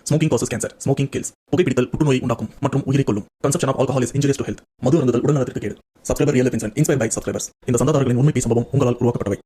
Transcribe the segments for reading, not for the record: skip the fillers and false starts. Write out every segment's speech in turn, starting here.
Smoking causes cancer. Smoking kills. புகைப்பிடித்தல் புற்றுநோயை உண்டாக்கும் மற்றும் உயிரை கொல்லும். Consumption of alcohol is injurious to health. மது அருந்துதல் உடல்நலத்திற்கு கேடு. Subscriber Real Life Incident inspired by subscribers. இந்த சந்தாதாரர்களின் உண்மை சம்பவம் உங்களால் உருவாக்கப்பட்டவை.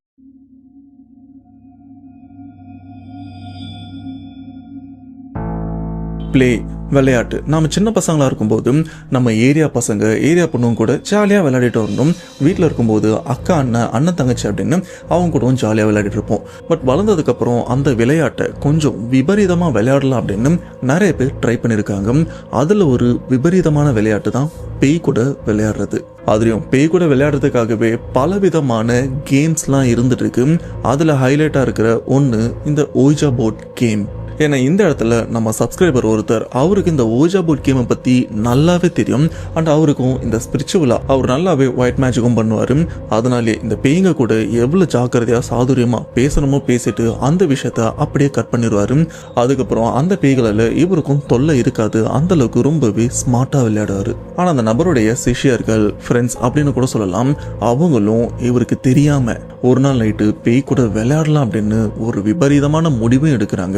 பிளே விளையாட்டு. நம்ம சின்ன பசங்களாக இருக்கும்போது நம்ம ஏரியா பசங்க ஏரியா பொண்ணுங்க கூட ஜாலியாக விளையாடிட்டு வரணும். வீட்டில் இருக்கும்போது அக்கா அண்ணன் தங்கச்சி அப்படின்னு அவங்க கூடவும் ஜாலியாக விளையாடிட்டு இருப்போம். பட் வளர்ந்ததுக்கப்புறம் அந்த விளையாட்டை கொஞ்சம் விபரீதமாக விளையாடலாம் அப்படின்னு நிறைய பேர் ட்ரை பண்ணியிருக்காங்க. அதில் ஒரு விபரீதமான விளையாட்டு தான் பேய் கூட விளையாடுறது. அதுலேயும் பேய் கூட விளையாடுறதுக்காகவே பலவிதமான கேம்ஸ்லாம் இருந்துட்டு இருக்கு. அதில் ஹைலைட்டாக இருக்கிற ஒன்று இந்த ஓய்ஜா போர்ட் கேம். ஏன்னா இந்த இடத்துல நம்ம சப்ஸ்கிரைபர் ஒருத்தர் அவருக்கு இந்த ஓய்ஜா போர்ட் கேமை பற்றி நல்லாவே தெரியும். அண்ட் அவருக்கும் இந்த ஸ்பிரிச்சுவலாக அவர் நல்லாவே ஒயிட் மேஜிக்கும் பண்ணுவார். அதனாலே இந்த பேய்ங்க கூட எவ்வளோ ஜாக்கிரதையாக சாதுரியமாக பேசணுமோ பேசிட்டு அந்த விஷயத்த அப்படியே கட் பண்ணிடுவார். அதுக்கப்புறம் அந்த பேய்களால் இவருக்கும் தொல்லை இருக்காது. அந்த அளவுக்கு ரொம்பவே ஸ்மார்ட்டாக விளையாடுவார். ஆனால் அந்த நபருடைய சிஷியர்கள் ஃப்ரெண்ட்ஸ் அப்படின்னு கூட சொல்லலாம், அவங்களும் இவருக்கு தெரியாமல் ஒரு நாள் நைட்டு பேய் கூட விளையாடலாம் அப்படின்னு ஒரு விபரீதமான முடிவும் எடுக்கிறாங்க.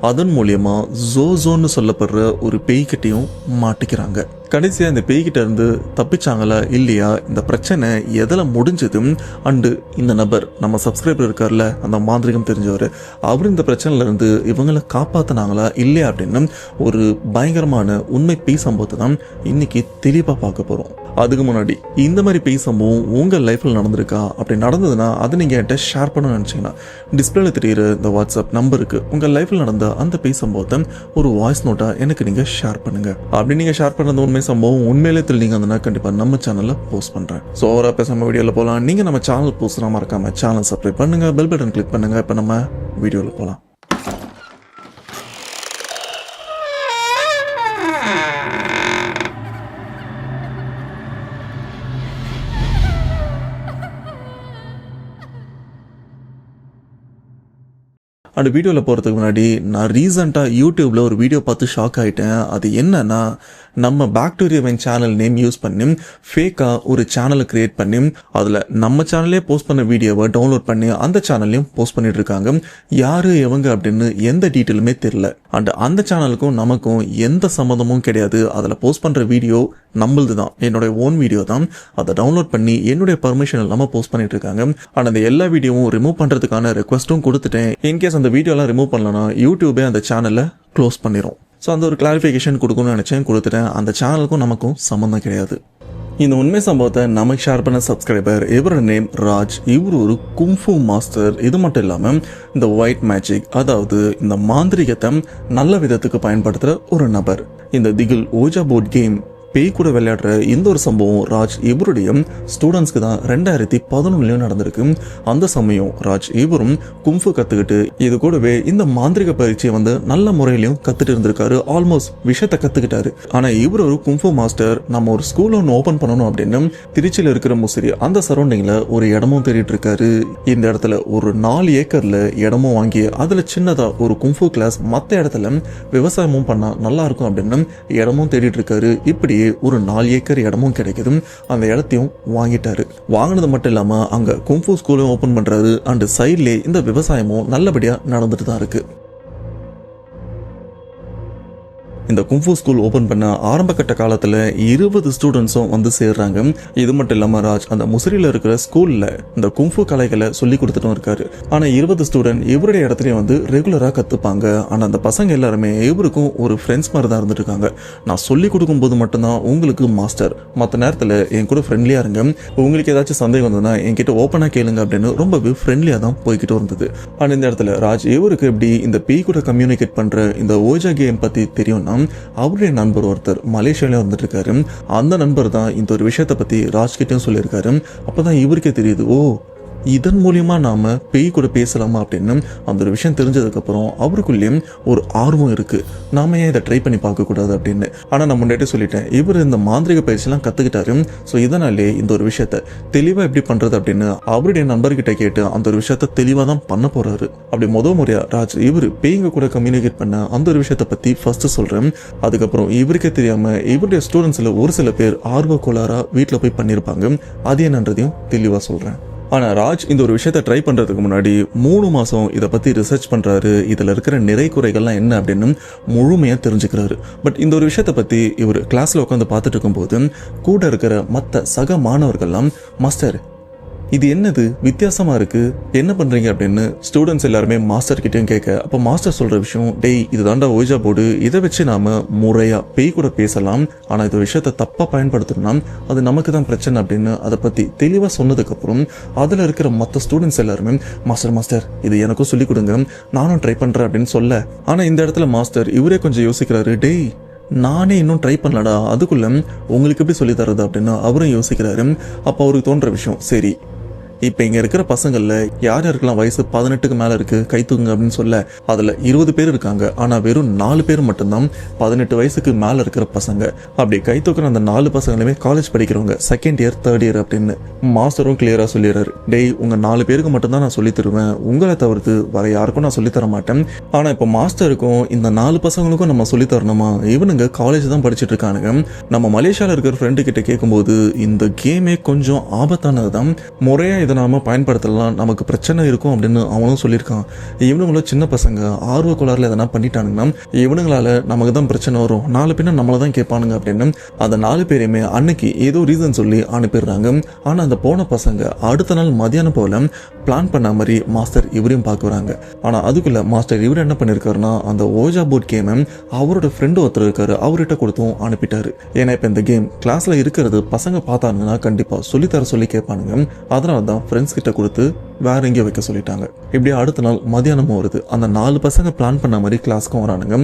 அதன் மூலியமா ஜோசோன்னு சொல்லப்படுற ஒரு பேய்கிட்டையும் மாட்டிக்கிறாங்க. கடைசியாக இந்த பேய்கிட்ட இருந்து தப்பிச்சாங்களா இல்லையா, இந்த பிரச்சனை எதில் முடிஞ்சது, அண்டு இந்த நபர் நம்ம சப்ஸ்கிரைபர் இருக்கார்ல அந்த மாந்திரிகம் தெரிஞ்சவர், அவர் இந்த பிரச்சனையில இருந்து இவங்களை காப்பாற்றினாங்களா இல்லையா அப்படின்னு ஒரு பயங்கரமான உண்மை பேய் சம்பவத்தை தான் இன்னைக்கு தெளிவாக பார்க்க போகிறோம். அதுக்கு முன்னாடி இந்த மாதிரி பேய் சம்பவம் உங்கள் லைஃப்பில் நடந்திருக்கா? அப்படி நடந்ததுன்னா அதை நீங்கள் என்கிட்ட ஷேர் பண்ணணும்னு நினச்சிங்கன்னா டிஸ்பிளேல தெரியுற இந்த வாட்ஸ்அப் நம்பருக்கு உங்கள் லைஃப்பில் நடந்த அந்த பேய் சம்பவத்தை ஒரு வாய்ஸ் நோட்டாக எனக்கு நீங்கள் ஷேர் பண்ணுங்கள். அப்படி நீங்கள் ஷேர் பண்ணது உண்மை சம்பவம் உண்மையிலே தெரிஞ்சிங்க அதுனா கண்டிப்பாக நம்ம சேனலில் போஸ்ட் பண்ணுறேன். ஸோ ஓவராக பேசாமல் வீடியோவில் போகலாம். நீங்கள் நம்ம சேனல் போஸ்ட்னா மறக்காம சேனல் சப்ஸ்கிரைப் பண்ணுங்கள், பெல் பட்டன் கிளிக் பண்ணுங்கள். இப்போ நம்ம வீடியோவில் போகலாம். அந்த வீடியோவில் போகிறதுக்கு முன்னாடி நான் ரீசெண்டாக யூடியூப்பில் ஒரு வீடியோ பார்த்து ஷாக் ஆகிட்டேன். அது என்னன்னா, நம்ம பாக்டீரியாவின் சேனல் நேம் யூஸ் பண்ணி ஃபேக்காக ஒரு சேனலை க்ரியேட் பண்ணி அதில் நம்ம சேனல்லே போஸ்ட் பண்ண வீடியோவை டவுன்லோட் பண்ணி அந்த சேனல்லையும் போஸ்ட் பண்ணிட்டு இருக்காங்க. யார் எவங்க அப்படின்னு எந்த டீட்டெயிலுமே தெரியல. அண்ட் அந்த சேனலுக்கும் நமக்கும் எந்த சம்மந்தமும் கிடையாது. அதில் போஸ்ட் பண்ணுற வீடியோ நம்மளது தான், என்னுடைய ஓன் வீடியோ தான். அதை டவுன்லோட் பண்ணி என்னுடைய பர்மிஷன் இல்லாமல் போஸ்ட் பண்ணிட்டு இருக்காங்க. அண்ட் அந்த எல்லா வீடியோவும் ரிமூவ் பண்ணுறதுக்கான ரெக்வஸ்ட்டும் கொடுத்துட்டேன். இன்கேஸ் அந்த வீடியோலாம் ரிமூவ் பண்ணலன்னா யூடியூபே அந்த சேனலை க்ளோஸ் பண்ணிடும். ஸோ அந்த ஒரு கிளாரிஃபிகேஷன் கொடுக்கணும்னு நினச்சேன், கொடுத்துட்டேன். அந்த சேனலுக்கும் நமக்கும் சம்மந்தம் கிடையாது. இந்த உண்மை சம்பவத்தை நமக்கு ஷேர் பண்ண சப்ஸ்கிரைபர், இவரோட நேம் ராஜ். இவர் ஒரு கும்ஃபு மாஸ்டர். இது மட்டும் இல்லாமல் இந்த ஒயிட் மேஜிக், அதாவது இந்த மாந்திரிகத்தை நல்ல விதத்துக்கு பயன்படுத்துகிற ஒரு நபர். இந்த திகில் ஓஜா போர்ட் கேம் பேய் கூட விளையாடுற இந்த ஒரு சம்பவம் ராஜ் இவருடைய ஸ்டூடெண்ட்ஸ்க்கு தான் 2011 நடந்திருக்கு. அந்த சமயம் ராஜ் இவரும் கும்ஃபு கற்றுக்கிட்டு இது கூடவே இந்த மாந்திரிக பயிற்சியை நல்ல முறையிலையும் கற்றுட்டு இருந்திருக்காரு. ஆல்மோஸ்ட் விஷயத்தை கற்றுக்கிட்டாரு. ஆனால் இவர் ஒரு கும்ஃபு மாஸ்டர். நம்ம ஒரு ஸ்கூல் ஒன்று ஓப்பன் பண்ணணும் அப்படின்னு திருச்சியில் இருக்கிற முசிறி அந்த சரௌண்டிங்கில் ஒரு இடமும் தேடிட்டு இருக்காரு. இந்த இடத்துல ஒரு 4 ஏக்கரில் இடமும் வாங்கி அதில் சின்னதாக ஒரு கும்ஃபு கிளாஸ், மற்ற இடத்துல விவசாயமும் பண்ணால் நல்லா இருக்கும் அப்படின்னு இடமும் தேடிட்டு இருக்காரு. இப்படி ஒரு 4 ஏக்கர் இடமும் கிடைக்குது. அந்த இடத்தையும் வாங்கிட்டாரு. வாங்கினது மட்டும் இல்லாம அங்க கும்ஃபு ஸ்கூலும் ஓபன் பண்றாரு. அண்ட் சைட்லயே இந்த விவசாயமும் நல்லபடியா நடந்துட்டு தான் இருக்கு. இந்த கும்ஃபு ஸ்கூல் ஓப்பன் பண்ண ஆரம்ப கட்ட காலத்தில் 20 ஸ்டூடெண்ட்ஸும் சேர்றாங்க. இது மட்டும் இல்லாமல் ராஜ் அந்த முசிறியில் இருக்கிற ஸ்கூலில் இந்த கும்ஃபு கலைகளை சொல்லி கொடுத்துட்டும் இருக்காரு. ஆனால் 20 ஸ்டூடெண்ட் இவருடைய இடத்துலையும் ரெகுலராக கற்றுப்பாங்க. ஆனால் அந்த பசங்க எல்லாருமே இவருக்கும் ஒரு ஃப்ரெண்ட்ஸ் மாதிரி தான் இருந்துட்டு இருக்காங்க. நான் சொல்லி கொடுக்கும்போது மட்டும்தான் உங்களுக்கு மாஸ்டர், மற்ற நேரத்தில் என் கூட ஃப்ரெண்ட்லியாக இருங்க, உங்களுக்கு ஏதாச்சும் சந்தேகம் வந்ததுன்னா என்கிட்ட ஓப்பனாக கேளுங்க அப்படின்னு ரொம்பவே ஃப்ரெண்ட்லியாக தான் போய்கிட்டு இருந்தது. ஆனால் இந்த இடத்துல ராஜ் இவருக்கு எப்படி இந்த பேய் கூட கம்யூனிகேட் பண்ணுற இந்த ஓஜா கேம் பற்றி தெரியும்னா, அவருடைய நண்பர் ஒருத்தர் மலேசியால வந்துட்டு இருக்காரு. அந்த நண்பர் தான் இந்த ஒரு விஷயத்தை பத்தி ராஜ்கிட்டையும் சொல்லியிருக்காரு. அப்பதான் இவருக்கே தெரியுது, ஓ இதன் மூலியமா நாம பேய் கூட பேசலாமா அப்படின்னு. அந்த ஒரு விஷயம் தெரிஞ்சதுக்கு அப்புறம் அவருக்குள்ளேயும் ஒரு ஆர்வம் இருக்கு, நாம ஏன் இதை ட்ரை பண்ணி பார்க்க கூடாது அப்படின்னு. ஆனா நான் முன்னாடி சொல்லிட்டேன், இவர் இந்த மாந்திரிக பயிற்சியெல்லாம் கத்துக்கிட்டாரு. ஸோ இதனாலே இந்த ஒரு விஷயத்த தெளிவா எப்படி பண்றது அப்படின்னு அவருடைய நண்பர்கிட்ட கேட்டு அந்த ஒரு விஷயத்த தெளிவா தான் பண்ண போறாரு. அப்படி முறையா ராஜ் இவர் பேய்ங்க கூட கம்யூனிகேட் பண்ண அந்த ஒரு விஷயத்த பத்தி ஃபர்ஸ்ட் சொல்றேன். அதுக்கப்புறம் இவருக்கே தெரியாம இவருடைய ஸ்டூடெண்ட்ஸ்ல ஒரு சில பேர் ஆர்வ கோளாறா வீட்டுல போய் பண்ணிருப்பாங்க. அது என்னன்றதையும் தெளிவா சொல்றேன். ஆனால் ராஜ் இந்த ஒரு விஷயத்தை ட்ரை பண்ணுறதுக்கு முன்னாடி 3 மாதம் இதை பற்றி ரிசர்ச் பண்ணுறாரு. இதில் இருக்கிற நிறை குறைகள்லாம் என்ன அப்படின்னு முழுமையாக தெரிஞ்சுக்கிறாரு. பட் இந்த ஒரு விஷயத்தை பற்றி இவர் கிளாஸில் உட்காந்து பார்த்துட்டு இருக்கும்போது கூட இருக்கிற மற்ற சக மாணவர்கள்லாம், மாஸ்டர் இது என்னது வித்தியாசமாக இருக்குது, என்ன பண்ணுறீங்க அப்படின்னு ஸ்டூடெண்ட்ஸ் எல்லாருமே மாஸ்டர் கிட்டேயும் கேட்க, அப்போ மாஸ்டர் சொல்கிற விஷயம், டேய் இது தாண்டா ஓய்ஜா போர்டு, இதை வச்சு நாம் முறையாக பேய் கூட பேசலாம், ஆனால் இந்த விஷயத்தை தப்பாக பயன்படுத்தணும்னா அது நமக்கு தான் பிரச்சனை அப்படின்னு அதை பற்றி தெளிவாக சொன்னதுக்கப்புறம் அதில் இருக்கிற மற்ற ஸ்டூடெண்ட்ஸ் எல்லாருமே, மாஸ்டர் இது எனக்கும் சொல்லிக் கொடுங்க, நானும் ட்ரை பண்ணுறேன் அப்படின்னு சொல்ல, ஆனால் இந்த இடத்துல மாஸ்டர் இவரே கொஞ்சம் யோசிக்கிறாரு, டேய் நானே இன்னும் ட்ரை பண்ணலடா, அதுக்குள்ள உங்களுக்கு எப்படி சொல்லி தரது அப்படின்னு அவரும் யோசிக்கிறாரு. அப்போ அவருக்கு தோன்ற விஷயம், சரி இப்போ இங்கே இருக்கிற பசங்களில் யார் யாருக்கெல்லாம் வயசு 18க்கு மேலே இருக்குது கை தூக்குங்க அப்படின்னு சொல்ல, அதில் 20 பேர் இருக்காங்க. ஆனால் வெறும் 4 பேர் மட்டும்தான் 18 வயசுக்கு மேலே இருக்கிற பசங்க. அப்படி கை தூக்குற அந்த 4 பசங்களுமே காலேஜ் படிக்கிறவங்க, செகண்ட் இயர் தேர்ட் இயர் அப்படின்னு மாஸ்டரும் கிளியராக சொல்லிடுறாரு. டேய் உங்கள் 4 பேருக்கு மட்டும்தான் நான் சொல்லி தருவேன், உங்களை தவிர்த்து வர யாருக்கும் நான் சொல்லித்தர மாட்டேன். ஆனால் இப்போ மாஸ்டருக்கும் இந்த 4 பசங்களுக்கும் நம்ம சொல்லி தரணுமா, இவனுங்க காலேஜ் தான் படிச்சுட்டு இருக்கானுங்க. நம்ம மலேசியாவில் இருக்கிற ஃப்ரெண்டு கிட்ட கேட்கும்போது இந்த கேமே கொஞ்சம் ஆபத்தானது தான், முறையாக இதை நாம பயன்படுத்தலாம், நமக்கு பிரச்சனை இருக்கும் அப்படின்னு அவனும் சொல்லியிருக்கான். இவனுங்களும் சின்ன பசங்க ஆர்வ கோளாறுல எதனா பண்ணிட்டானுங்கன்னா இவனுங்களால நமக்கு தான் பிரச்சனை வரும், 4 பேரும் நம்மளை தான் கேட்பானுங்க அப்படின்னு அந்த 4 பேரையுமே அன்னைக்கு ஏதோ ரீசன் சொல்லி அனுப்பிடுறாங்க. ஆனால் அந்த போன பசங்க அடுத்த நாள் மதியானம் போல பிளான் பண்ண மாதிரி மாஸ்டர் இவரையும் பார்க்க வராங்க. ஆனால் அதுக்குள்ள மாஸ்டர் இவர் என்ன பண்ணியிருக்காருன்னா அந்த ஓஜா போர்ட் கேமை அவரோட ஃப்ரெண்டு ஒருத்தர் இருக்காரு அவர்கிட்ட கொடுத்தும் அனுப்பிட்டாரு. ஏன்னா இப்போ இந்த கேம் கிளாஸ்ல இருக்கிறது பசங்க பார்த்தாங்கன்னா கண்டிப்பாக சொல்லித்தர சொல்லி கேட்பானுங்க. அதனால தான் ஃப்ரெண்ட்ஸ் கிட்ட கொடுத்து வேற எங்கேயோ வைக்க சொல்லிட்டாங்க. இப்படியே அடுத்த நாள் மதியானமும் வருது. அந்த 4 பசங்க பிளான் பண்ண மாதிரி கிளாஸ்க்கும் வரானுங்க.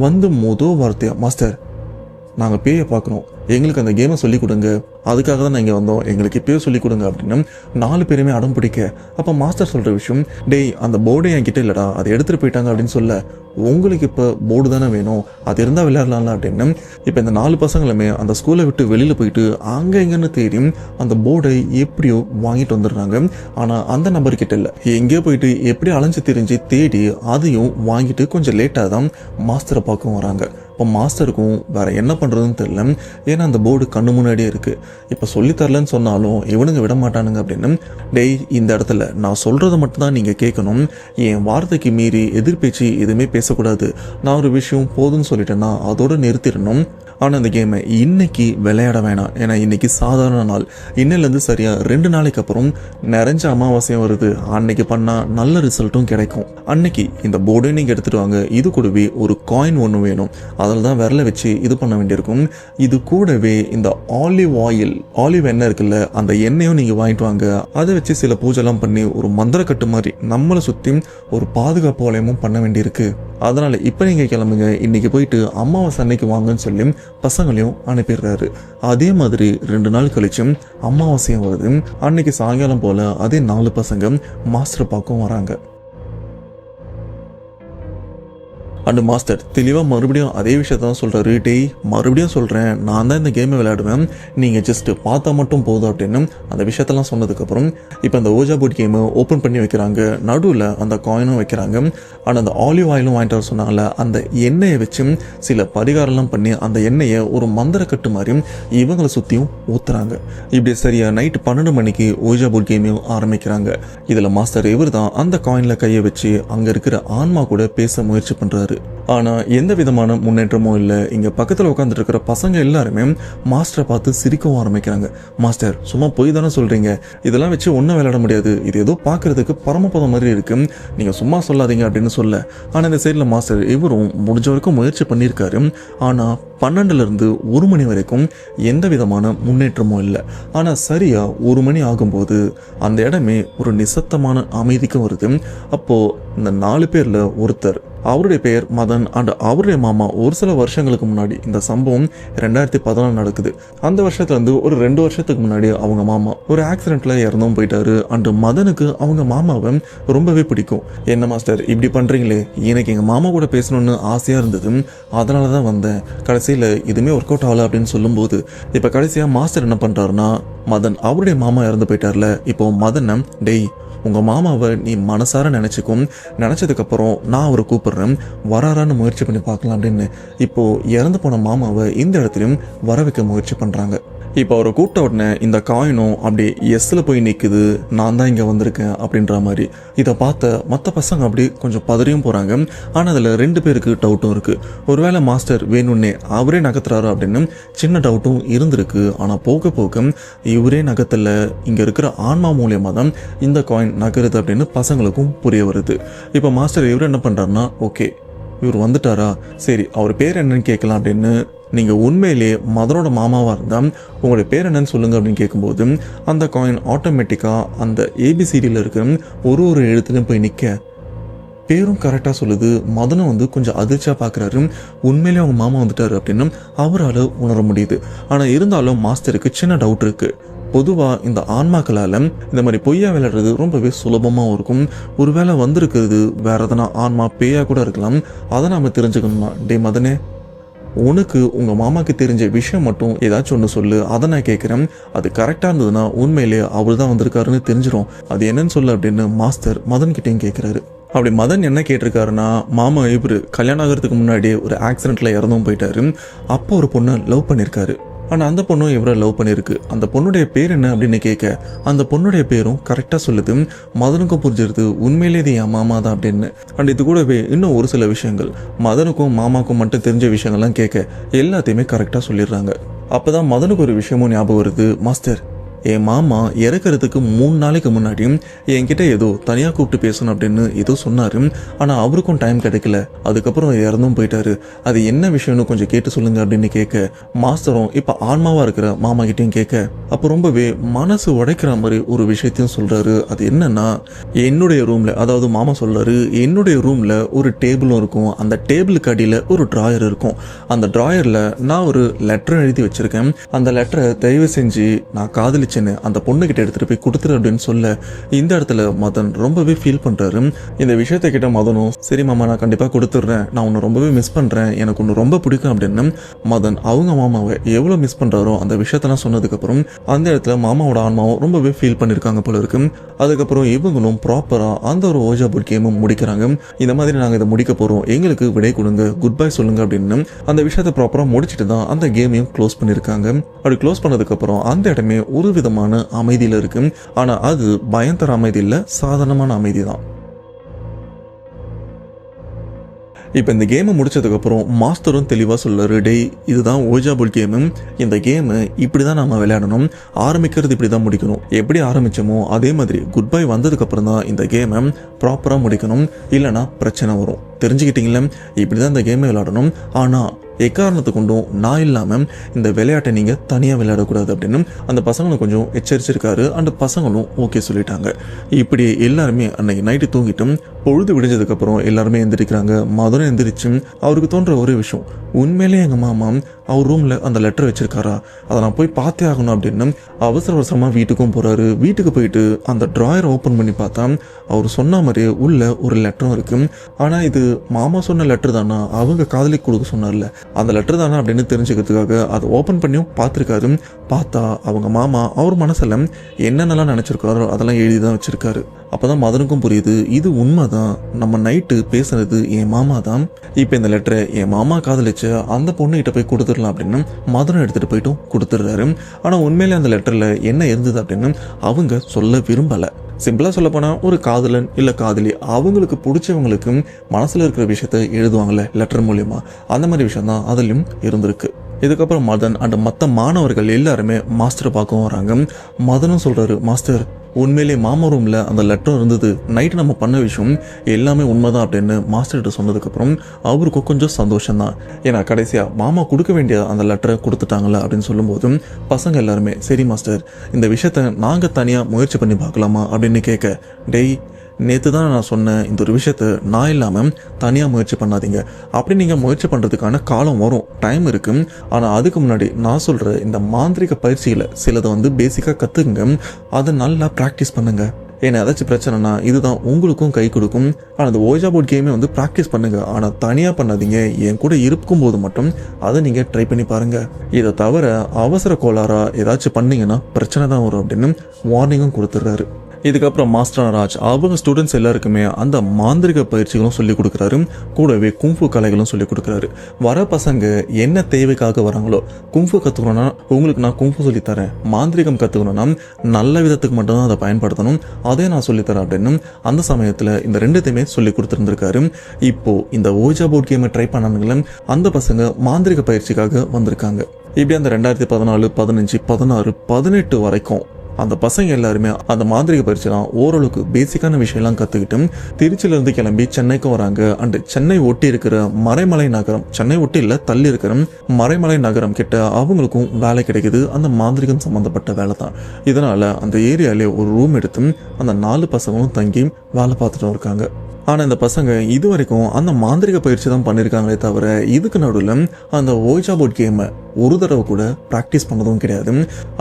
வந்து முதல் வார்த்தையா, மாஸ்டர் நாங்கள் பேயை பார்க்குறோம், எங்களுக்கு அந்த கேமை சொல்லிக் கொடுங்க, அதுக்காக தான் நாங்கள் வந்தோம், எங்களுக்கு இப்போயே சொல்லிக் கொடுங்க அப்படின்னு 4 பேருமே அடம் பிடிக்க, அப்போ மாஸ்டர் சொல்கிற விஷயம், டேய் அந்த போர்டே என்கிட்ட இல்லைடா, அதை எடுத்துகிட்டு போயிட்டாங்க அப்படின்னு சொல்ல, உங்களுக்கு இப்போ போர்டு தானே வேணும், அது இருந்தால் விளையாடலாம்ல அப்படின்னு இப்போ இந்த 4 பசங்களுமே அந்த ஸ்கூலை விட்டு வெளியில் போயிட்டு அங்கே எங்கன்னு தேடி அந்த போர்டை எப்படியோ வாங்கிட்டு வந்துடுறாங்க. ஆனால் அந்த நபர்கிட்ட இல்லை, எங்கேயோ போயிட்டு எப்படி அலைஞ்சு திரிஞ்சு தேடி அதையும் வாங்கிட்டு கொஞ்சம் லேட்டாக தான் மாஸ்டரை பார்க்கவும் வராங்க. இப்போ மாஸ்டருக்கும் வேற என்ன பண்ணுறதுன்னு தெரியல, ஏன்னா அந்த போர்டு கண்ணு முன்னாடியே இருக்குது. இப்போ சொல்லித்தரலன்னு சொன்னாலும் இவனுங்க விட மாட்டானுங்க அப்படின்னு, டேய் இந்த இடத்துல நான் சொல்கிறத மட்டும்தான் நீங்கள் கேட்கணும், என் வார்த்தைக்கு மீறி எதிர்பேச்சு எதுவுமே பேசக்கூடாது, நான் ஒரு விஷயம் போதும்னு சொல்லிட்டேன்னா அதோடு நிறுத்திடணும். ஆனால் அந்த கேமை இன்னைக்கு விளையாட வேணாம், ஏன்னா இன்னைக்கு சாதாரண நாள், இன்னிலேருந்து சரியாக 2 நாளைக்கு அப்புறம் நிறைஞ்ச அமாவாசையும் வருது, அன்னைக்கு பண்ணால் நல்ல ரிசல்ட்டும் கிடைக்கும். அன்னைக்கு இந்த போர்டையும் நீங்கள் எடுத்துகிட்டு வாங்க, இது கூடவே ஒரு காயின் ஒன்று வேணும், அதில் தான் விரல வச்சு இது பண்ண வேண்டியிருக்கும். இது கூடவே இந்த ஆலிவ் எண்ணெய் இருக்குல்ல, அந்த எண்ணெயும் நீங்கள் வாங்கிட்டு வாங்க, அதை வச்சு சில பூஜைலாம் பண்ணி ஒரு மந்திரக்கட்டு மாதிரி நம்மளை சுற்றி ஒரு பாதுகாப்பு வளையமும் பண்ண வேண்டியிருக்கு. அதனால் இப்போ நீங்கள் கிளம்புங்க, இன்றைக்கி போயிட்டு அமாவாசை அன்னைக்கு வாங்கன்னு சொல்லி பசங்களையும் அனுப்பிடுறாரு. அதே மாதிரி 2 நாள் கழிச்சும் அமாவாசையும் வருது. அன்னைக்கு சாயங்காலம் போல் அதே 4 பசங்க மாஸ்டர் பார்க்கவும் வராங்க. அண்டு மாஸ்டர் தெளிவாக மறுபடியும் அதே விஷயத்த தான் சொல்கிறாரு, டேய் மறுபடியும் சொல்கிறேன், நான் தான் இந்த கேமை விளையாடுவேன், நீங்கள் ஜஸ்ட்டு பார்த்தா மட்டும் போதும் அப்படின்னு அந்த விஷயத்தெல்லாம் சொன்னதுக்கப்புறம் இப்போ அந்த ஓஜா போர்ட் கேமை ஓப்பன் பண்ணி வைக்கிறாங்க. நடுவில் அந்த காயினும் வைக்கிறாங்க. ஆனால் அந்த ஆலிவ் ஆயிலும் வாங்கிட்டு வர சொன்னாங்கல்ல, அந்த எண்ணெயை வச்சு சில பரிகாரம்லாம் பண்ணி அந்த எண்ணெயை ஒரு மந்திரக்கட்டு மாதிரி இவங்களை சுற்றியும் ஊற்றுறாங்க. இப்படி சரியாக நைட்டு 12 மணிக்கு ஓஜா போர்ட் கேமையும் ஆரம்பிக்கிறாங்க. இதில் மாஸ்டர் இவர் தான் அந்த காயினில் கையை வச்சு அங்கே இருக்கிற ஆன்மா கூட பேச முயற்சி பண்ணுறாரு. ஆனால் எந்த விதமான முன்னேற்றமும் இல்லை. இங்கே பக்கத்தில் உட்காந்துட்டு இருக்கிற பசங்க எல்லாருமே மாஸ்டரை பார்த்து சிரிக்கவும் ஆரம்பிக்கிறாங்க. மாஸ்டர் சும்மா போய் தானே சொல்கிறீங்க, இதெல்லாம் வச்சு ஒன்றும் விளையாட முடியாது, இது ஏதோ பார்க்குறதுக்கு பரமபதம் மாதிரி இருக்கு, நீங்கள் சும்மா சொல்லாதீங்க அப்படின்னு சொல்ல, ஆனால் இந்த சைடில் மாஸ்டர் இவரும் முடிஞ்ச வரைக்கும் முயற்சி பண்ணியிருக்காரு. ஆனால் 12லேருந்து 1 மணி வரைக்கும் எந்த விதமான முன்னேற்றமும் இல்லை. ஆனால் சரியாக 1 மணி ஆகும்போது அந்த இடமே ஒரு நிசத்தமான அமைதிக்கும் வருது. அப்போது இந்த 4 பேரில் ஒருத்தர், அவருடைய பெயர் மதன் அண்ட் அவருடைய மாமா, ஒரு சில வருஷங்களுக்கு முன்னாடி இந்த சம்பவம் 2014 நடக்குது. அந்த வருஷத்துலேருந்து ஒரு 2 வருஷத்துக்கு முன்னாடி அவங்க மாமா ஒரு ஆக்சிடென்ட்ல இறந்தும் போயிட்டாரு. அண்டு மதனுக்கு அவங்க மாமாவை ரொம்பவே பிடிக்கும். என்ன மாஸ்டர் இப்படி பண்ணுறீங்களே, எனக்கு எங்கள் மாமா கூட பேசணும்னு ஆசையாக இருந்தது, அதனால தான் வந்தேன், கடைசியில் இதுவுமே ஒர்க் அவுட் ஆகலை அப்படின்னு சொல்லும்போது இப்போ கடைசியாக மாஸ்டர் என்ன பண்ணுறாருன்னா, மதன் அவருடைய மாமா இறந்து போயிட்டார்ல, இப்போ மதனை, டேய் உங்கள் மாமாவை நீ மனசார நினச்சிக்கும், நினச்சதுக்கப்புறம் நான் அவரை கூப்பிட்றேன், வராரான்னு முயற்சி பண்ணி பார்க்கலாம் அப்படின்னு இப்போது இறந்து போன மாமாவை இந்த இடத்துலையும் வர வைக்க முயற்சி பண்ணுறாங்க. இப்போ அவரை கூப்பிட்ட உடனே இந்த காயினும் அப்படியே எஸ்ஸில் போய் நிற்குது, நான் தான் இங்கே வந்திருக்கேன் அப்படின்ற மாதிரி. இதை பார்த்த மற்ற பசங்க அப்படி கொஞ்சம் பதறியும் போகிறாங்க. ஆனால் அதில் 2 பேருக்கு டவுட்டும் இருக்குது. ஒருவேளை மாஸ்டர் வேணும்னே அவரே நகர்த்துறாரு அப்படின்னு சின்ன டவுட்டும் இருந்திருக்கு. ஆனால் போக போக இவரே நகத்தில் இங்கே இருக்கிற ஆன்மா மூலியமாக தான் இந்த காயின் நகருது அப்படின்னு பசங்களுக்கும் புரிய வருது. இப்போ மாஸ்டர் இவர் என்ன பண்ணுறாருன்னா, ஓகே இவர் வந்துட்டாரா, சரி அவர் பேர் என்னன்னு கேட்கலாம் அப்படின்னு. நீங்கள் உண்மையிலேயே மதனோட மாமாவாக இருந்தால் உங்களுடைய பேர் என்னன்னு சொல்லுங்கள் அப்படின்னு கேட்கும்போது அந்த காயின் ஆட்டோமேட்டிக்காக அந்த ஏபிசிடியில் இருக்கிற ஒரு எழுத்துலையும் போய் நிற்க பேரும் கரெக்டாக சொல்லுது. மதனும் வந்து கொஞ்சம் அதிர்ச்சியாக பார்க்குறாரு. உண்மையிலேயே அவங்க மாமா வந்துட்டாரு அப்படின்னு அவரால் உணர முடியுது. ஆனால் இருந்தாலும் மாஸ்டருக்கு சின்ன டவுட் இருக்குது. பொதுவாக இந்த ஆன்மாக்களால் இந்த மாதிரி பொய்யா விளையாடுறது ரொம்பவே சுலபமாக இருக்கும். ஒருவேளை வந்திருக்கிறது வேற எதனா ஆன்மா பேயாக கூட இருக்கலாம். அதை நாம் தெரிஞ்சுக்கணுமா? டே மதனே, உனக்கு உங்கள் மாமாவுக்கு தெரிஞ்ச விஷயம் மட்டும் ஏதாச்சும் ஒன்று சொல்லு, அதை நான் கேட்குறேன். அது கரெக்டாக இருந்ததுன்னா உண்மையிலேயே அவர் தான் வந்திருக்காருன்னு தெரிஞ்சிடும். அது என்னன்னு சொல்லு அப்படின்னு மாஸ்டர் மதன்கிட்டையும் கேட்குறாரு. அப்படி மதன் என்ன கேட்டிருக்காருன்னா, மாமா இவர் கல்யாணம் ஆகிறதுக்கு முன்னாடி ஒரு ஆக்சிடெண்ட்டில் இறந்தும் போயிட்டாரு. அப்போ ஒரு பொண்ணை லவ் பண்ணியிருக்காரு. ஆனால் அந்த பொண்ணும் இவரை லவ் பண்ணியிருக்கு. அந்த பொண்ணுடைய பேர் என்ன அப்படின்னு கேட்க அந்த பொண்ணுடைய பேரும் கரெக்டாக சொல்லுது. மதனுக்கும் புரிஞ்சிருது உண்மையிலே இது என் மாமா தான் அப்படின்னு. அண்ட் இது கூடவே இன்னும் ஒரு சில விஷயங்கள் மதனுக்கும் மாமாவுக்கும் மட்டும் தெரிஞ்ச விஷயங்கள்லாம் கேட்க எல்லாத்தையுமே கரெக்டாக சொல்லிடுறாங்க. அப்போ தான் மதனுக்கு ஒரு விஷயமும் ஞாபகம் வருது. மாஸ்டர், என் மாமா இறக்கிறதுக்கு 3 நாளைக்கு முன்னாடி என்கிட்ட ஏதோ தனியாக கூப்பிட்டு பேசணும் அப்படின்னு ஏதோ சொன்னார். ஆனால் அவருக்கும் டைம் கிடைக்கல. அதுக்கப்புறம் இறந்தும் போயிட்டாரு. அது என்ன விஷயம்னு கொஞ்சம் கேட்டு சொல்லுங்க அப்படின்னு கேட்க மாஸ்டரும் இப்போ ஆன்மாவாக இருக்கிற மாமா கிட்டையும் கேட்க அப்போ ரொம்பவே மனசு உடைக்கிற மாதிரி ஒரு விஷயத்தையும் சொல்கிறாரு. அது என்னன்னா, என்னுடைய ரூமில், அதாவது மாமா சொல்கிறாரு, என்னுடைய ரூமில் ஒரு டேபிளும் இருக்கும். அந்த டேபிளுக்கு அடியில் ஒரு ட்ராயர் இருக்கும். அந்த ட்ராயரில் நான் ஒரு லெட்டர் எழுதி வச்சுருக்கேன். அந்த லெட்டரை தயவு செஞ்சு நான் காதலிச்சு அந்த பொண்ணுகிட்ட எடுத்துட்டு போய் கொடுத்துரு அப்படின்னு சொல்ல இந்த இடத்துல மதன் ரொம்பவே ஃபீல் பண்றாரு. இந்த விஷயத்தை கிட்ட மதனும், சரி மாமா நான் கண்டிப்பா கொடுத்துட்றேன், நான் உன்னை ரொம்பவே மிஸ் பண்றேன், எனக்கு ஒன்று ரொம்ப பிடிக்கும் அப்படின்னு மதன் அவங்க மாமாவை எவ்வளவு மிஸ் பண்றாரோ அந்த விஷயத்தெல்லாம் சொன்னதுக்கு அப்புறம் அந்த இடத்துல மாமாவோட ஆன்மாவும் ரொம்பவே ஃபீல் பண்ணிருக்காங்க போல இருக்கு. அதுக்கப்புறம் இவங்களும் ப்ராப்பரா அந்த ஒரு ஓஜா போர்ட் கேமும் முடிக்கிறாங்க. இந்த மாதிரி நாங்கள் இதை முடிக்க போறோம், எங்களுக்கு விடை கொடுங்க, குட் பை சொல்லுங்க அப்படின்னு அந்த விஷயத்தை ப்ராப்பரா முடிச்சுட்டு தான் அந்த கேமையும் க்ளோஸ் பண்ணிருக்காங்க. அப்படி க்ளோஸ் பண்ணதுக்கு அப்புறம் அந்த இடமே ஒரு விதமான அமைதியில இருக்கு. ஆனா அது பயங்கர அமைதி இல்ல, சாதாரணமான அமைதி தான். இப்போ இந்த கேமை முடிச்சதுக்கப்புறம் மாஸ்டரும் தெளிவாக சொல்கிறாரு, டேய் இதுதான் ஓஜா போர்ட் கேமு, இந்த கேமு இப்படி தான் நம்ம விளையாடணும், ஆரம்பிக்கிறது இப்படி தான் முடிக்கணும், எப்படி ஆரம்பித்தோமோ அதே மாதிரி குட் பை வந்ததுக்கப்புறம் தான் இந்த கேமை ப்ராப்பராக முடிக்கணும், இல்லைனா பிரச்சனை வரும், தெரிஞ்சுக்கிட்டீங்களே, இப்படி தான் இந்த கேமை விளையாடணும். ஆனால் எக்காரணத்தை கொண்டும் நான் இல்லாமல் இந்த விளையாட்டை நீங்கள் தனியாக விளையாடக்கூடாது அப்படின்னு அந்த பசங்களும் கொஞ்சம் எச்சரிச்சிருக்காரு. அந்த பசங்களும் ஓகே சொல்லிட்டாங்க. இப்படி எல்லாருமே அன்னைக்கு நைட்டு தூங்கிட்டும் பொழுது விடிஞ்சதுக்கப்புறம் எல்லாருமே எந்திரிக்கிறாங்க. மதனும் எந்திரிச்சு அவருக்கு தோன்ற ஒரே விஷயம், உண்மையிலே எங்கள் மாமா அவர் ரூமில் அந்த லெட்டர் வச்சிருக்காரா, அதை நான் போய் பார்த்தே ஆகணும் அப்படின்னு அவசர அவசரமாக வீட்டுக்கும் போகிறாரு. வீட்டுக்கு போயிட்டு அந்த ட்ராயரை ஓப்பன் பண்ணி பார்த்தா அவர் சொன்ன மாதிரியே உள்ள ஒரு லெட்டரும் இருக்குது. ஆனால் இது மாமா சொன்ன லெட்டர் தானா, அவங்க காதலிக்கு கொடுக்க சொன்னார்ல அந்த லெட்டர் தானே அப்படின்னு தெரிஞ்சுக்கிறதுக்காக அதை ஓப்பன் பண்ணியும் பார்த்துருக்காரு. பார்த்தா அவங்க மாமா அவர் மனசில் என்னென்னலாம் நினச்சிருக்காரோ அதெல்லாம் எழுதி தான் வச்சுருக்காரு. அப்போ தான் மதனுக்கும் புரியுது, இது உண்மை தான், நம்ம நைட்டு பேசுனது என் மாமா தான். இப்போ இந்த லெட்டரை என் மாமா காதலிச்சு அந்த பொண்ணுகிட்ட போய் கொடுத்துடலாம் அப்படின்னு மதனும் எடுத்துகிட்டு போயிட்டும் கொடுத்துட்றாரு. ஆனால் உண்மையிலே அந்த லெட்டரில் என்ன இருந்தது அப்படின்னு அவங்க சொல்ல விரும்பலை. சிம்பிளாக சொல்லப்போனால் ஒரு காதலன் இல்லை காதலி அவங்களுக்கு பிடிச்சவங்களுக்கு மனசில் இருக்கிற விஷயத்த எழுதுவாங்கள்ல லெட்டர் மூலியமா, அந்த மாதிரி விஷயம் தான் அதுலேயும் இருந்திருக்கு. இதுக்கப்புறம் மதன் அண்ட் மற்ற மாணவர்கள் எல்லாருமே மாஸ்டரை பார்க்கவும் வராங்க. மதனும் சொல்கிறாரு, மாஸ்டர் உண்மையிலே மாமா ரூமில் அந்த லெட்டர் இருந்தது, நைட்டு நம்ம பண்ண விஷயம் எல்லாமே உண்மைதான் அப்படின்னு மாஸ்டர்கிட்ட சொன்னதுக்கப்புறம் அவருக்கும் கொஞ்சம் சந்தோஷம்தான். ஏன்னா கடைசியாக மாமா கொடுக்க வேண்டிய அந்த லெட்டரை கொடுத்துட்டாங்களே அப்படின்னு சொல்லும்போது பசங்க எல்லாருமே, சரி மாஸ்டர் இந்த விஷயத்த நாங்கள் தனியாக முயற்சி பண்ணி பார்க்கலாமா அப்படின்னு கேட்க, டேய் நேற்று தான் நான் சொன்னேன், இந்த ஒரு விஷயத்த நான் இல்லாமல் தனியாக முயற்சி பண்ணாதீங்க, அப்படி நீங்கள் முயற்சி பண்ணுறதுக்கான காலம் வரும், டைம் இருக்குது. ஆனால் அதுக்கு முன்னாடி நான் சொல்கிற இந்த மாந்திரிக பயிற்சியில் சிலதை பேசிக்காக கற்றுக்குங்க, அதை நல்லா ப்ராக்டிஸ் பண்ணுங்கள். ஏன்னா ஏதாச்சும் பிரச்சனைனா இதுதான் உங்களுக்கும் கை கொடுக்கும். ஆனால் அந்த ஓஜா போர்ட் கேமே ப்ராக்டிஸ் பண்ணுங்கள், ஆனால் தனியாக பண்ணாதீங்க, என் கூட இருக்கும்போது மட்டும் அதை நீங்கள் ட்ரை பண்ணி பாருங்கள். இதை தவிர அவசர கோளாறாக ஏதாச்சும் பண்ணிங்கன்னா பிரச்சனை தான் வரும் அப்படின்னு வார்னிங்கும் கொடுத்துட்றாரு. இதுக்கப்புறம் மாஸ்டர் ராஜ் அவங்க ஸ்டூடெண்ட்ஸ் எல்லாருக்குமே அந்த மாந்திரிக பயிற்சிகளும் சொல்லி கொடுக்குறாரு, கூடவே கும்ஃபு கலைகளும் சொல்லி கொடுக்குறாரு. வர பசங்க என்ன தேவைக்காக வராங்களோ, கும்ஃபு கற்றுக்கணும்னா உங்களுக்கு நான் கும்ஃபு சொல்லித்தரேன், மாந்திரிகம் கற்றுக்கணும்னா நல்ல விதத்துக்கு மட்டும்தான் அதை பயன்படுத்தணும், அதே நான் சொல்லித்தரேன் அப்படின்னு அந்த சமயத்தில் இந்த ரெண்டுத்தையுமே சொல்லி கொடுத்துருந்துருக்காரு. இப்போ இந்த ஓஜா போர்ட் கேமை ட்ரை பண்ணானுங்களே அந்த பசங்க மாந்திரிக பயிற்சிக்காக வந்திருக்காங்க. இப்படி அந்த 2014, 15, 16, 18 வரைக்கும் அந்த பசங்க எல்லாருமே அந்த மாந்திரிக பயிற்சி தான் ஓரளவுக்கு பேசிக்கான விஷயம்லாம் கற்றுக்கிட்டு திருச்சியிலேருந்து கிளம்பி சென்னைக்கும் வராங்க. அண்ட் சென்னை ஒட்டி இருக்கிற மறைமலை நகரம், சென்னை ஒட்டி இல்லை தள்ளி இருக்கிற மறைமலை நகரம் கிட்ட அவங்களுக்கும் வேலை கிடைக்குது. அந்த மாந்திரிகம் சம்மந்தப்பட்ட வேலை தான். இதனால் அந்த ஏரியாலே ஒரு ரூம் எடுத்து அந்த 4 பசங்களும் தங்கி வேலை பார்த்துட்டு இருக்காங்க. ஆனால் இந்த பசங்க இது வரைக்கும் அந்த மாந்திரிக பயிற்சி தான் பண்ணியிருக்காங்களே தவிர இதுக்கு நடுவில் அந்த ஓஜா போர்ட் கேமை ஒரு தடவை கூட ப்ராக்டிஸ் பண்ணதும் கிடையாது.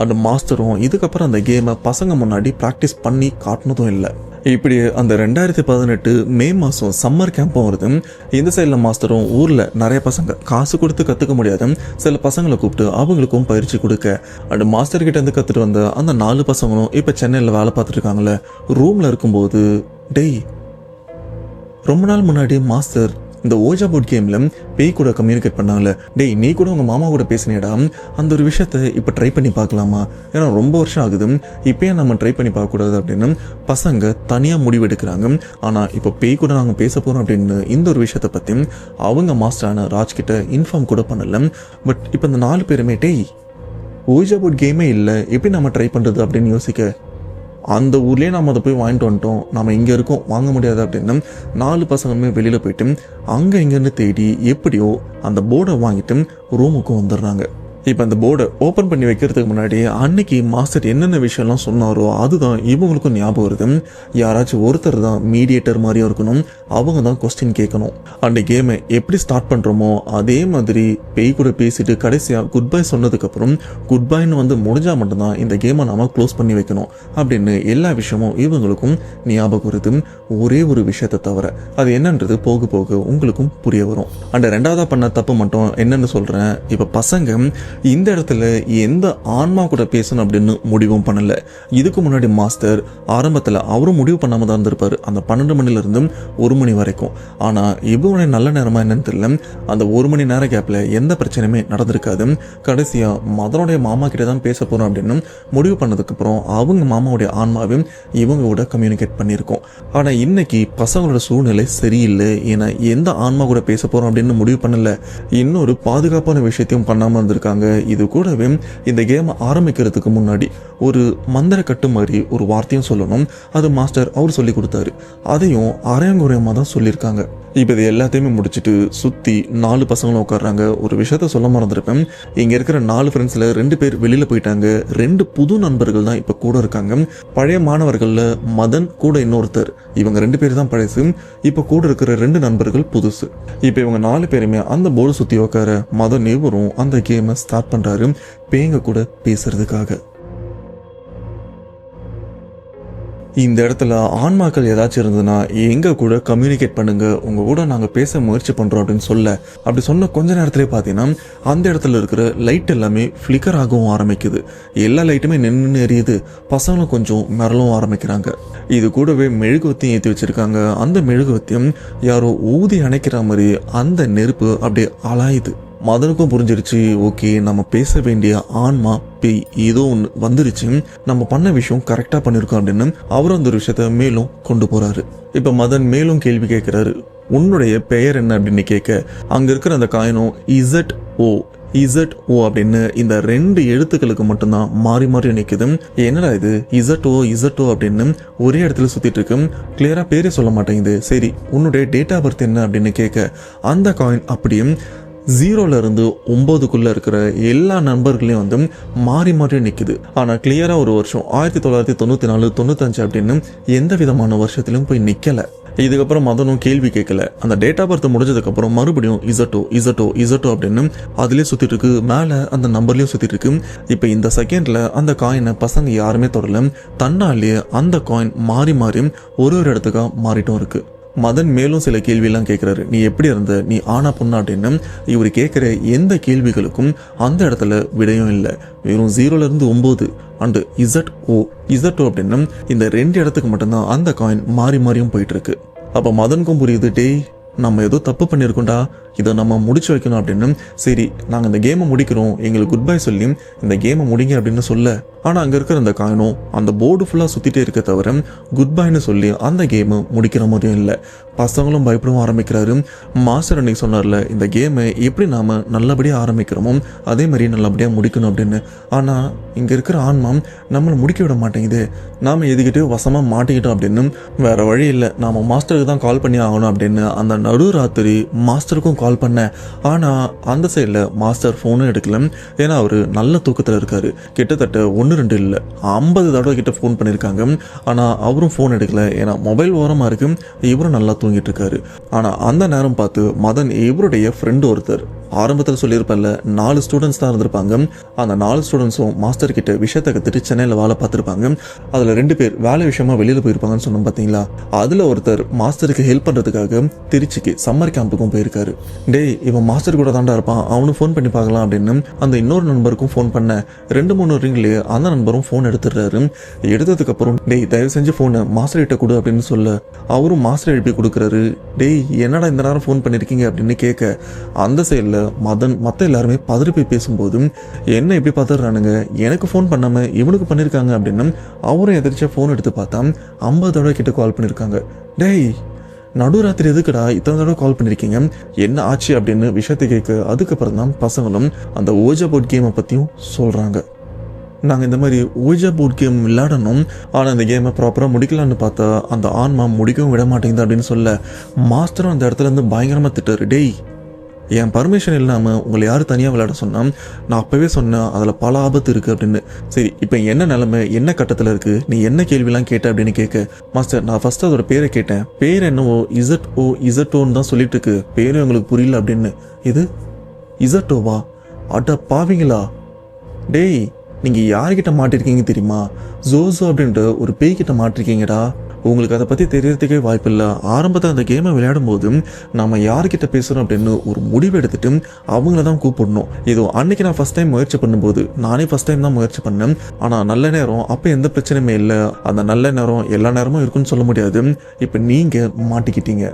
அந்த மாஸ்டரும் இதுக்கப்புறம் அந்த கேமை பசங்க முன்னாடி ப்ராக்டிஸ் பண்ணி காட்டினதும் இல்லை. இப்படி அந்த 2018 மே மாதம் சம்மர் கேம்பும் வருது. இந்த சைடில் மாஸ்டரும் ஊரில் நிறைய பசங்க காசு கொடுத்து கற்றுக்க முடியாது சில பசங்களை கூப்பிட்டு அவங்களுக்கும் பயிற்சி கொடுக்க, அந்த மாஸ்டர்கிட்ட இருந்து கற்றுட்டு வந்த அந்த 4 பசங்களும் இப்போ சென்னையில் வேலை பார்த்துட்டு இருக்காங்களே. ரூமில் இருக்கும்போது டேய், ரொம்ப நாள் முன்னாடி மாஸ்டர் இந்த ஓஜா போர்ட் கேமில் பேய் கூட கம்யூனிகேட் பண்ணாங்களே, டேய் நீ கூட உங்கள் மாமா கூட பேசினேடா, அந்த ஒரு விஷயத்த இப்போ ட்ரை பண்ணி பார்க்கலாமா, ஏன்னா ரொம்ப வருஷம் ஆகுது, இப்போயே நம்ம ட்ரை பண்ணி பார்க்கக்கூடாது அப்படின்னு பசங்க தனியாக முடிவெடுக்கிறாங்க. ஆனால் இப்போ பேய் கூட நாங்கள் பேச போகிறோம் அப்படின்னு இந்த ஒரு விஷயத்தை பற்றி அவங்க மாஸ்டரான ராஜ்கிட்ட இன்ஃபார்ம் கூட பண்ணலை. பட் இப்போ இந்த 4 பேருமே டேய் ஓஜா போர்ட் கேமே இல்லை, எப்படி நம்ம ட்ரை பண்ணுறது அப்படின்னு யோசிக்க, அந்த ஊர்லேயே நம்ம அதை போய் வாங்கிட்டு வந்துட்டோம், நம்ம இங்கே இருக்கோம் வாங்க முடியாது அப்படின்னு 4 பசங்களுமே வெளியில் போயிட்டு அங்கே இங்கேருந்து தேடி எப்படியோ அந்த போர்டை வாங்கிட்டு ரூமுக்கும் வந்துடுறாங்க. இப்போ அந்த போர்டை ஓப்பன் பண்ணி வைக்கிறதுக்கு முன்னாடி அன்னைக்கு மாஸ்டர் என்னென்ன விஷயம்லாம் சொன்னாரோ அதுதான் இவங்களுக்கும் ஞாபகம் வருது. யாராச்சும் ஒருத்தர் தான் மீடியேட்டர் மாதிரியும் இருக்கணும், அவங்க தான் கொஸ்டின் கேட்கணும். அந்த கேமை எப்படி ஸ்டார்ட் பண்ணுறோமோ அதே மாதிரி பேய் கூட பேசிட்டு கடைசியாக குட் பை சொன்னதுக்கப்புறம் குட் பைன்னு வந்து முடிஞ்சால் மட்டும்தான் இந்த கேமை நாம் க்ளோஸ் பண்ணி வைக்கணும் அப்படின்னு எல்லா விஷயமும் இவங்களுக்கும் ஞாபகம் வருது. ஒரே ஒரு விஷயத்தை தவிர அது என்னன்றது போக போக உங்களுக்கும் புரிய வரும். அந்த 2ஆவதா பண்ண தப்பு மட்டும் என்னன்னு சொல்கிறேன், இப்போ பசங்க இந்த இடத்துல எந்த ஆன்மா கூட பேசணும் அப்படின்னு முடிவும் பண்ணல. இதுக்கு முன்னாடி மாஸ்டர் ஆரம்பத்தில் அவரும் முடிவு பண்ணாம தான் இருந்திருப்பாரு அந்த 12 மணிலிருந்து 1 மணி வரைக்கும். ஆனால் இவனுடைய நல்ல நேரமா என்னன்னு தெரியல, அந்த 1 மணி நேர கேப்ல எந்த பிரச்சனையுமே நடந்திருக்காது. கடைசியா மதனுடைய மாமா கிட்ட தான் பேச போறோம் அப்படின்னு முடிவு பண்ணதுக்கு அப்புறம் அவங்க மாமாவுடைய ஆன்மாவையும் இவங்க கூட கம்யூனிகேட் பண்ணியிருக்கோம். ஆனால் இன்னைக்கு பசங்களோட சூழ்நிலை சரியில்லை, ஏன்னா எந்த ஆன்மா கூட பேச போறோம் அப்படின்னு முடிவு பண்ணல, இன்னொரு பாதுகாப்பான விஷயத்தையும் பண்ணாம இருந்திருக்காங்க. இது கூடவே இந்த கேம் ஆரம்பிக்கிறதுக்கு முன்னாடி ஒரு மந்திர கட்டு மாதிரி ஒரு வார்த்தையும் சொல்லணும், அது மாஸ்டர் அவர் சொல்லி கொடுத்தாரு, அதையும் அரையங்குறையமாக தான் சொல்லியிருக்காங்க. இப்போ இது எல்லாத்தையுமே முடிச்சுட்டு சுற்றி 4 பசங்களும் உட்காடுறாங்க. ஒரு விஷயத்த சொல்ல மறந்துருப்பேன், இங்கே இருக்கிற 4 ஃப்ரெண்ட்ஸில் 2 பேர் வெளியில் போயிட்டாங்க, 2 புது நண்பர்கள் தான் இப்போ கூட இருக்காங்க. பழைய மாணவர்களில் மதன் கூட இன்னொருத்தர், இவங்க 2 பேர் தான் பழசு, இப்போ கூட இருக்கிற 2 நண்பர்கள் புதுசு. இப்போ இவங்க 4 பேருமே அந்த போர்டு சுற்றி உட்கார மதன் இவரும் அந்த கேமை ஸ்டார்ட் பண்ணுறாரு பேங்க கூட பேசுறதுக்காக. இந்த இடத்துல ஆன்மாக்கள் ஏதாச்சும் இருந்ததுன்னா எங்கள் கூட கம்யூனிகேட் பண்ணுங்க, உங்கள் கூட நாங்கள் பேச முயற்சி பண்ணுறோம் அப்படின்னு அப்படி சொன்ன கொஞ்ச நேரத்திலே பார்த்தீங்கன்னா அந்த இடத்துல இருக்கிற லைட் எல்லாமே ஃப்ளிக்கர் ஆகவும் ஆரம்பிக்குது. எல்லா லைட்டுமே நின்று எரியுது, பசங்களும் கொஞ்சம் மிரளவும் ஆரம்பிக்கிறாங்க. இது கூடவே மெழுகுவத்தையும் ஏற்றி வச்சிருக்காங்க. அந்த மெழுகுவத்தையும் யாரோ ஊதி அணைக்கிற மாதிரி அந்த நெருப்பு அப்படியே அலாயுது. மதனுக்கும் புரிஞ்சிருச்சு, ஓகே நம்ம பேச வேண்டிய ஆன்மா பேய் ஏதோ ஒன்று வந்துருச்சு, நம்ம பண்ண விஷயம் கரெக்டாக பண்ணியிருக்கோம் அப்படின்னு அவரும் அந்த விஷயத்த மேலும் கொண்டு போகிறாரு. இப்போ மதன் மேலும் கேள்வி கேட்குறாரு, உன்னுடைய பெயர் என்ன அப்படின்னு கேட்க அங்கே இருக்கிற அந்த காயினும் இசட் ஓ அப்படின்னு இந்த 2 எழுத்துக்களுக்கு மட்டும்தான் மாறி மாறி நிற்குது. என்னடா இது இசட் ஓ அப்படின்னு ஒரே இடத்துல சுற்றிட்டு இருக்கு, கிளியராக பேரே சொல்ல மாட்டேங்குது. சரி உன்னுடைய டேட் ஆஃப் பர்த் என்ன அப்படின்னு கேட்க அந்த காயின் அப்படியே 0ல இருந்து 9க்குள்ள இருக்கிற எல்லா நம்பர்களையும் வந்து மாறி மாறி நிற்குது. ஆனால் கிளியரா ஒரு வருஷம் 1994, 95 அப்படின்னு எந்த விதமான வருஷத்துலையும் போய் நிற்கல. இதுக்கப்புறம் மதனும் கேள்வி கேட்கல. அந்த டேட் ஆஃப் பர்த் முடிஞ்சதுக்கப்புறம் மறுபடியும் இசட்டோ அப்படின்னு அதுலேயே சுற்றிட்டு இருக்கு, மேலே அந்த நம்பர்லேயும் சுற்றிட்டு இருக்கு. இப்போ இந்த செகண்டில் அந்த காயினை பசங்க யாருமே தொடரல, தன்னாலேயே அந்த காயின் மாறி மாறி ஒரு இடத்துக்காக மாறிட்டும் இருக்கு. மதன் மேலும் சில கேள்வியெல்லாம் கேட்குறாரு. நீ எப்படி இருந்த, நீ ஆனா பொண்ணா அப்படின்னு. இவர் கேட்குற எந்த கேள்விகளுக்கும் அந்த இடத்துல விடையும் இல்லை. வெறும் 0லேருந்து 9 அண்டு ZO அப்படின்னு இந்த 2 இடத்துக்கு மட்டும்தான் அந்த காயின் மாறி மாறியும் போயிட்டு இருக்கு. அப்போ மதனுக்கும் புரியுது, டேய் நம்ம ஏதோ தப்பு பண்ணியிருக்கோண்டா, இதை நம்ம முடிச்சு வைக்கணும் அப்படின்னு. சரி நாங்கள் இந்த கேமை முடிக்கிறோம், எங்களுக்கு குட் பை சொல்லி இந்த கேமை முடிங்க அப்படின்னு சொல்ல, ஆனால் அங்கே இருக்கிற அந்த காயினும் அந்த போர்டு ஃபுல்லாக சுற்றிட்டே இருக்க தவிர குட் பைன்னு சொல்லி அந்த கேமை முடிக்கிற மாதிரியும் இல்லை. பசங்களும் பயப்படவும் ஆரம்பிக்கிறாரு. மாஸ்டர் அன்னைக்கு சொன்னார்ல, இந்த கேமை எப்படி நாம் நல்லபடியாக ஆரம்பிக்கிறோமோ அதே மாதிரி நல்லபடியாக முடிக்கணும் அப்படின்னு. ஆனால் இங்கே இருக்கிற ஆன்மா நம்மளை முடிக்க விட மாட்டேங்குது, நாம் எதுக்கிட்டே வசமாக மாட்டிக்கிட்டோம் அப்படின்னு. வேறு வழி இல்லை, நாம் மாஸ்டருக்கு தான் கால் பண்ணி ஆகணும் அப்படின்னு அந்த நடுராத்திரி மாஸ்டருக்கும் கால் பண்ணேன். ஆனால் அந்த சைடில் மாஸ்டர் ஃபோனும் எடுக்கல. ஏன்னா அவர் நல்ல தூக்கத்தில் இருக்கார். கிட்டத்தட்ட 1-2 இல்லை 50 தடவை கிட்ட ஃபோன் பண்ணியிருக்காங்க. ஆனால் அவரும் ஃபோன் எடுக்கல. ஏன்னா மொபைல் ஓரமாக இருக்கு, இவரும் நல்லா தூங்கிட்டு இருக்காரு. ஆனால் அந்த நேரம் பார்த்து மதன் இவருடைய ஃப்ரெண்டு ஒருத்தர், ஆரம்பத்தில் சொல்லியிருப்பேன்ல 4 ஸ்டூடெண்ட்ஸ் தான் இருந்திருப்பாங்க. அந்த 4 ஸ்டூடெண்ட்ஸும் மாஸ்டர் கிட்ட விஷயத்தை கற்றுட்டு சென்னையில் வேலை பார்த்துருப்பாங்க. அதில் 2 பேர் வேலை விஷயமா வெளியில் போயிருப்பாங்கன்னு சொன்னோம் பார்த்தீங்களா. அதில் ஒருத்தர் மாஸ்டருக்கு ஹெல்ப் பண்ணுறதுக்காக திருச்சிக்கு சம்மர் கேம்புக்கும் போயிருக்காரு. டேய் இவன் மாஸ்டர் கூட தாண்டா இருப்பான், அவனும் ஃபோன் பண்ணி பார்க்கலாம் அப்படின்னு அந்த இன்னொரு நண்பருக்கும் ஃபோன் பண்ண 2-3 ரிங்லேயே அந்த நண்பரும் ஃபோன் எடுத்துடுறாரு. எடுத்ததுக்கப்புறம் டேய் தயவு செஞ்சு ஃபோனை மாஸ்டர் கிட்ட கொடு அப்படின்னு சொல்ல, அவரும் மாஸ்டர் எழுப்பி கொடுக்குறாரு. டேய் என்னடா இந்த நேரம் ஃபோன் பண்ணியிருக்கீங்க அப்படின்னு கேட்க, அந்த சைடில் மதன் மற்ற எல்லாருமே பதறி போய் பேசும்போது, என்ன இப்படி பார்த்துடுறானுங்க, எனக்கு ஃபோன் பண்ணாமல் இவனுக்கு பண்ணியிருக்காங்க அப்படின்னு அவரும் எதிர்த்து ஃபோன் எடுத்து பார்த்தா 50 தடவை கிட்ட கால் பண்ணியிருக்காங்க. டேய் நடுராத்திரி எதுக்குடா இத்தனை தடவை கால் பண்ணியிருக்கீங்க, என்ன ஆச்சு அப்படின்னு விஷயத்தை கேட்க, அதுக்கப்புறம் தான் பசங்களும் அந்த ஓஜா போர்ட் கேமை பற்றியும் சொல்கிறாங்க. நாங்கள் இந்த மாதிரி ஓஜா போர்ட் கேம் விளையாடணும், ஆனால் இந்த கேமை ப்ராப்பராக முடிக்கலான்னு பார்த்தா அந்த ஆன்மா முடிக்கவும் விட மாட்டேங்குது அப்படின்னு சொல்ல, மாஸ்டரும் அந்த இடத்துல இருந்து பயங்கரமாக திட்டாரு. டேய் என் பர்மிஷன் இல்லாமல் உங்களை யார் தனியாக விளையாட சொன்னால், நான் அப்போவே சொன்னேன் அதில் பல ஆபத்து இருக்குது அப்படின்னு. சரி இப்போ என்ன நிலைமை, என்ன கட்டத்தில் இருக்குது, நீ என்ன கேள்விலாம் கேட்ட அப்படின்னு கேட்க, மாஸ்டர் நான் ஃபஸ்ட்டு அதோட பேரை கேட்டேன், பேர் என்னவோ ZOன்னு தான் சொல்லிட்டு இருக்கு, பேரும் எங்களுக்கு புரியல அப்படின்னு. இது ZOவா, அட பாவீங்களா, டேய் நீங்கள் யார்கிட்ட மாட்டிருக்கீங்க தெரியுமா, ஜோசோ அப்படின்ட்டு ஒரு பேய்கிட்ட மாட்டிருக்கீங்கடா. உங்களுக்கு அதை பற்றி தெரியறதுக்கே வாய்ப்பு இல்லை. ஆரம்பத்தில் அந்த கேமை விளையாடும் போது நம்ம யார்கிட்ட பேசுகிறோம் அப்படின்னு ஒரு முடிவு எடுத்துட்டு அவங்கள தான் கூப்பிடணும். ஏதோ அன்னைக்கு நான் ஃபஸ்ட் டைம் முயற்சி பண்ணும்போது நானே ஃபஸ்ட் டைம் தான் முயற்சி பண்ணேன். ஆனால் நல்ல நேரம் அப்போ எந்த பிரச்சனையுமே இல்லை. அந்த நல்ல நேரம் எல்லா நேரமும் இருக்குன்னு சொல்ல முடியாது. இப்போ நீங்கள் மாட்டிக்கிட்டீங்க.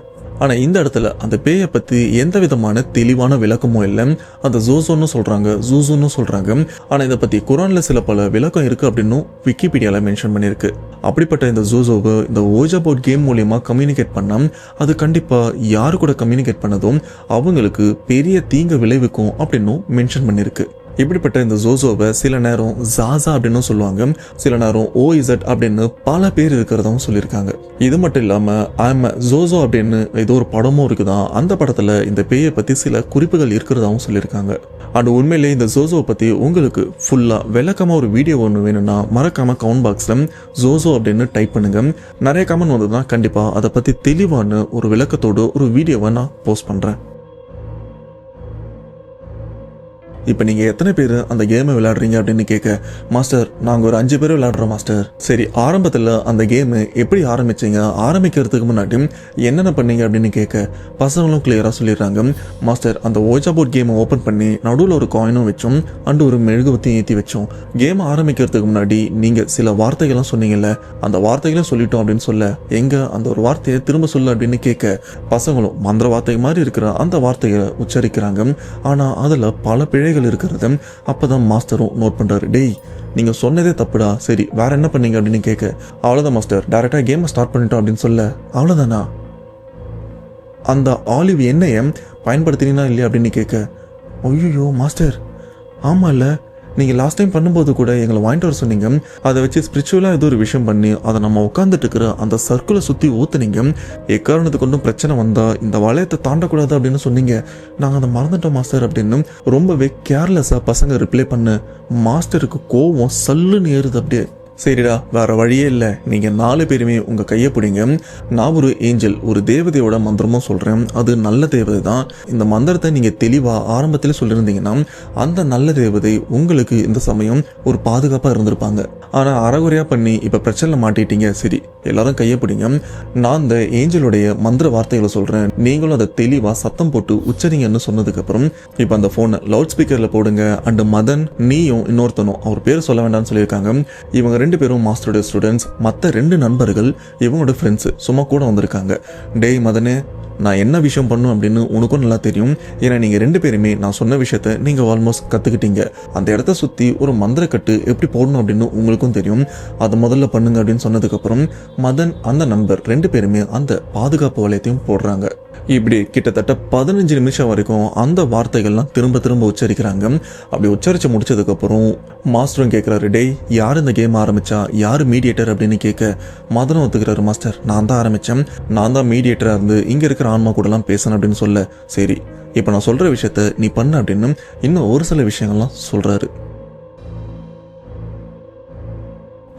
ஆனால் இந்த இடத்துல அந்த பேயை பற்றி எந்த விதமான தெளிவான விளக்கமும் இல்லை. அந்த ஜோசோன்னு சொல்கிறாங்க, ஜூசோன்னு சொல்கிறாங்க. ஆனால் இதை பற்றி குரானில் சில பல விளக்கம் இருக்குது அப்படின்னும் விக்கிபீடியாவில் மென்ஷன் பண்ணியிருக்கு. அப்படிப்பட்ட இந்த ஜோசோவை இந்த ஓஜா போர்ட் கேம் மூலியமாக கம்யூனிகேட் பண்ணால் அது கண்டிப்பாக யாரு கூட கம்யூனிகேட் பண்ணதும் அவங்களுக்கு பெரிய தீங்கு விளைவிக்கும் அப்படின்னும் மென்ஷன் பண்ணியிருக்கு. இப்படிப்பட்ட இந்த ஜோசோவை சில நேரம் ஜாசா அப்படின்னு சொல்லுவாங்க, சில நேரம் OZ அப்படின்னு பல பேர் இருக்கிறதாவும் சொல்லியிருக்காங்க. இது மட்டும் இல்லாமல் ஐம் ஜோசோ அப்படின்னு ஏதோ ஒரு படமும் இருக்குதான், அந்த படத்தில் இந்த பேயை பற்றி சில குறிப்புகள் இருக்கிறதாவும் சொல்லியிருக்காங்க. அண்ட் உண்மையிலே இந்த ஜோசோவை பற்றி உங்களுக்கு ஃபுல்லாக விளக்கமாக ஒரு வீடியோ ஒன்று வேணும்னா மறக்காமல் கமெண்ட் பாக்ஸில் ஜோசோ அப்படின்னு டைப் பண்ணுங்க. நிறைய கமெண்ட் வந்ததுன்னா கண்டிப்பாக அதை பற்றி தெளிவான ஒரு விளக்கத்தோடு ஒரு வீடியோவை நான் போஸ்ட் பண்ணுறேன். இப்போ நீங்கள் எத்தனை பேர் அந்த கேமை விளையாடுறீங்க அப்படின்னு கேட்க, மாஸ்டர் நாங்கள் ஒரு 5 பேர் விளையாடுறோம் மாஸ்டர். சரி ஆரம்பத்தில் அந்த கேமு எப்படி ஆரம்பிச்சிங்க, ஆரம்பிக்கிறதுக்கு முன்னாடி என்னென்ன பண்ணீங்க அப்படின்னு கேட்க, பசங்களும் கிளியராக சொல்லிடுறாங்க. மாஸ்டர் அந்த ஓஜா போர்ட் கேமை ஓப்பன் பண்ணி நடுவில் ஒரு காயினும் வச்சோம் அண்டு ஒரு மெழுகுவத்தையும் ஏற்றி வச்சோம். கேமை ஆரம்பிக்கிறதுக்கு முன்னாடி நீங்கள் சில வார்த்தைகள்லாம் சொன்னீங்கல்ல, அந்த வார்த்தைகளும் சொல்லிட்டோம் அப்படின்னு சொல்ல, எங்கே அந்த ஒரு வார்த்தையை திரும்ப சொல்ல அப்படின்னு கேட்க, பசங்களும் மந்திர வார்த்தை மாதிரி இருக்கிற அந்த வார்த்தையை உச்சரிக்கிறாங்க. ஆனால் அதில் பல பிழைகள் இருக்கிறது. அப்பதான் மாஸ்டரும் நோட் பண்றாரு. டேய் நீங்க சொன்னதே தப்புடா, சரி வேற என்ன பண்ணீங்க அப்படின்னு கேட்க, அவ்வளவுதான் மாஸ்டர் டைரக்டா கேமை ஸ்டார்ட் பண்ணிட்டோம் அப்படின்னு சொல்ல, அவ்வளவுதானா, அந்த ஆலிவ் எண்ணெயை பயன்படுத்தினீங்களா இல்லையா அப்படின்னு கேட்க, ஐயோ மாஸ்டர் ஆமா இல்ல, நீங்கள் லாஸ்ட் டைம் பண்ணும்போது கூட எங்களை வாங்கிட்டு வர சொன்னீங்க, அதை வச்சு ஸ்பிரிச்சுவலாக ஏதோ ஒரு விஷயம் பண்ணி அதை நம்ம உட்காந்துட்டு இருக்கிற அந்த சர்க்கிளை சுற்றி ஊற்றுனீங்க, எக்காரணத்துக்கு ஒன்றும் பிரச்சனை வந்தால் இந்த வளையத்தை தாண்டக்கூடாது அப்படின்னு சொன்னீங்க, நாங்கள் அதை மறந்துட்டோம் மாஸ்டர் அப்படின்னு ரொம்பவே கேர்லெஸ்ஸாக பசங்க ரிப்ளை பண்ண, மாஸ்டருக்கு கோவம் சல்லுன்னு ஏறுது. அப்படியே சரிடா வேற வழியே இல்லை, நீங்கள் 4 பேருமே உங்கள் கையை பிடிங்க. நான் ஒரு ஏஞ்சல், ஒரு தேவதையோட மந்திரமும் சொல்கிறேன். அது நல்ல தேவதை தான். இந்த மந்திரத்தை நீங்கள் தெளிவாக ஆரம்பத்தில் சொல்லியிருந்தீங்கன்னா அந்த நல்ல தேவதை உங்களுக்கு இந்த சமயம் ஒரு பாதுகாப்பாக இருந்திருப்பாங்க. ஆனால் அறகுறையாக பண்ணி இப்போ பிரச்சனை மாட்டிட்டீங்க. சரி எல்லாரும் கையை பிடிங்க. நான் இந்த ஏஞ்சலுடைய மந்திர வார்த்தைகளை சொல்கிறேன், நீங்களும் அதை தெளிவாக சத்தம் போட்டு உச்சரிங்கன்னு சொன்னதுக்கப்புறம் இப்போ அந்த ஃபோனை லவுட் ஸ்பீக்கரில் போடுங்க. அண்டு மதன், நீயும் இன்னொருத்தனும், அவர் பேர் சொல்ல வேண்டாம்னு சொல்லியிருக்காங்க. இவங்க 2 பேரும் மாஸ்டரோட ஸ்டூடெண்ட்ஸ். மற்ற 2 நண்பர்கள் இவங்களோட ஃப்ரெண்ட்ஸு சும்மா கூட வந்திருக்காங்க. டேய் மதனே, நான் என்ன விஷயம் பண்ணும் அப்படின்னு உனக்கும் நல்லா தெரியும். ஏன்னா நீங்கள் 2 பேருமே நான் சொன்ன விஷயத்த நீங்கள் ஆல்மோஸ்ட் கற்றுக்கிட்டீங்க. அந்த இடத்த சுற்றி ஒரு மந்திரக்கட்டு எப்படி போடணும் அப்படின்னு உங்களுக்கும் தெரியும். அதை முதல்ல பண்ணுங்க அப்படின்னு சொன்னதுக்கப்புறம் மதன் அந்த நண்பர் 2 பேருமே அந்த பாதுகாப்பு வளையத்தையும் போடுறாங்க. இப்படி கிட்டத்தட்ட 15 நிமிஷம் வரைக்கும் அந்த வார்த்தைகள்லாம் திரும்ப திரும்ப உச்சரிக்கிறாங்க. அப்படி உச்சரித்து முடிச்சதுக்கப்புறம் மாஸ்டரும் கேட்குறாரு, டேய் யார் இந்த கேம் ஆரம்பித்தா, யார் மீடியேட்டர் அப்படின்னு கேட்க மதனும் ஒத்துக்கிறாரு, மாஸ்டர் நான் தான் ஆரம்பித்தேன், நான் தான் மீடியேட்டராக இருந்து இங்கே இருக்கிற ஆன்மா கூடலாம் பேசணும் அப்படின்னு சொல்ல, சரி இப்போ நான் சொல்கிற விஷயத்த நீ பண்ண அப்படின்னு இன்னும் ஒரு சில விஷயங்கள்லாம் சொல்கிறாரு.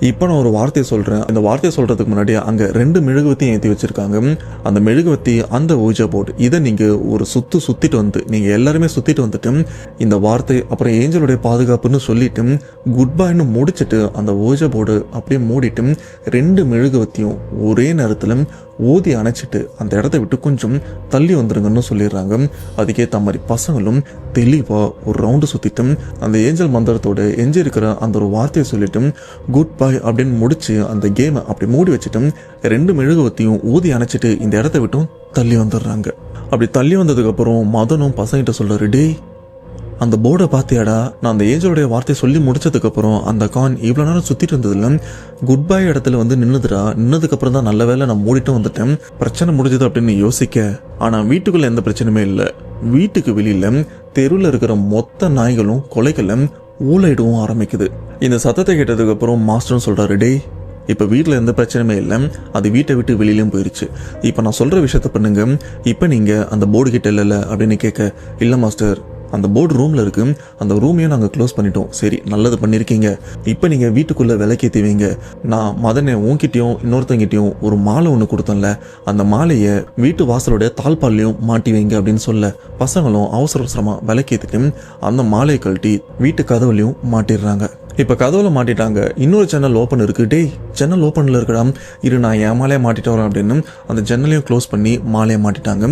இப்போ நான் ஒரு வார்த்தையை சொல்கிறேன். அந்த வார்த்தையை சொல்கிறதுக்கு முன்னாடி அங்கே 2 மெழுகுவத்தியும் ஏற்றி வச்சுருக்காங்க. அந்த மெழுகுவத்தி அந்த ஊஜா போர்டு, இதை நீங்கள் ஒரு சுற்றிட்டு வந்து நீங்கள் எல்லாருமே சுற்றிட்டு வந்துட்டு இந்த வார்த்தை அப்புறம் ஏஞ்சலுடைய பாதுகாப்புன்னு சொல்லிட்டு குட் பைன்னு முடிச்சுட்டு அந்த ஊஜா போர்டு அப்படியே மூடிட்டு 2 மெழுகுவத்தியும் ஒரே நேரத்தில் ஊதி அணைச்சிட்டு அந்த இடத்த விட்டு கொஞ்சம் தள்ளி வந்துருங்கன்னு சொல்லிடுறாங்க. அதுக்கேற்ற மாதிரி பசங்களும் தெளிவாக ஒரு ரவுண்டு சுற்றிட்டு அந்த ஏஞ்சல் மந்திரத்தோட எஞ்சி இருக்கிற அந்த ஒரு வார்த்தையை சொல்லிட்டு குட் பை அப்படின்னு முடிச்சு அந்த கேமை அப்படி மூடி வச்சுட்டு 2 மெழுகுவத்தையும் ஊதி அணைச்சிட்டு இந்த இடத்த விட்டும் தள்ளி வந்துடுறாங்க. அப்படி தள்ளி வந்ததுக்கப்புறம் மதனும் பசங்கிட்ட சொல்கிறாரு, டேய் அந்த போர்டை பார்த்தியாடா, நான் அந்த ஏஞ்சலுடைய வார்த்தையை சொல்லி முடிச்சதுக்கப்புறம் அந்த கான் இவ்வளோ நேரம் சுற்றிட்டு இருந்ததில்ல குட் பை இடத்துல வந்து நின்னதுக்கப்புறம் தான் நல்ல வேலை நான் மூடிட்டும் வந்துட்டேன், பிரச்சனை முடிஞ்சது அப்படின்னு யோசிக்க. ஆனால் வீட்டுக்குள்ளே எந்த பிரச்சனையுமே இல்லை. வீட்டுக்கு வெளியில் தெருவில் இருக்கிற மொத்த நாய்களும் கொலைகளும் ஊழையிடவும் ஆரம்பிக்குது. இந்த சத்தத்தை கேட்டதுக்கப்புறம் மாஸ்டரும் சொல்கிறாரு, டேய் இப்போ வீட்டில் எந்த பிரச்சனையுமே இல்லை, அது வீட்டை விட்டு வெளியிலையும் போயிடுச்சு, இப்போ நான் சொல்கிற விஷயத்த பண்ணுங்க, இப்போ நீங்கள் அந்த போர்டு கிட்ட இல்லைல்ல அப்படின்னு கேட்க, இல்லை மாஸ்டர் அந்த போர்டு ரூமில் இருக்குது, அந்த ரூமையும் நாங்கள் க்ளோஸ் பண்ணிட்டோம். சரி நல்லது பண்ணியிருக்கீங்க, இப்போ நீங்கள் வீட்டுக்குள்ளே விளக்கேற்றி வைங்க. நான் மதனை உன்கிட்டையும் இன்னொருத்தங்கிட்டையும் ஒரு மாலை ஒன்று கொடுத்தேன்ல, அந்த மாலையை வீட்டு வாசலுடைய தாழ்பால்லையும் மாட்டி வைங்க அப்படின்னு சொல்ல பசங்களும் அவசர அவசரமாக விளக்கேற்றிட்டு அந்த மாலையை கழட்டி வீட்டு கதவுலையும் மாட்டிடுறாங்க. இப்போ கதவுல மாட்டிட்டாங்க. இன்னொரு ஜன்னல் ஓப்பன் இருக்கு. டேய் ஜன்னல் ஓப்பனில் இருக்கடா, இரு நான் என் மாலையை மாட்டிட்டு வரேன் அப்படின்னு அந்த ஜன்னலையும் க்ளோஸ் பண்ணி மாலையை மாட்டிட்டாங்க.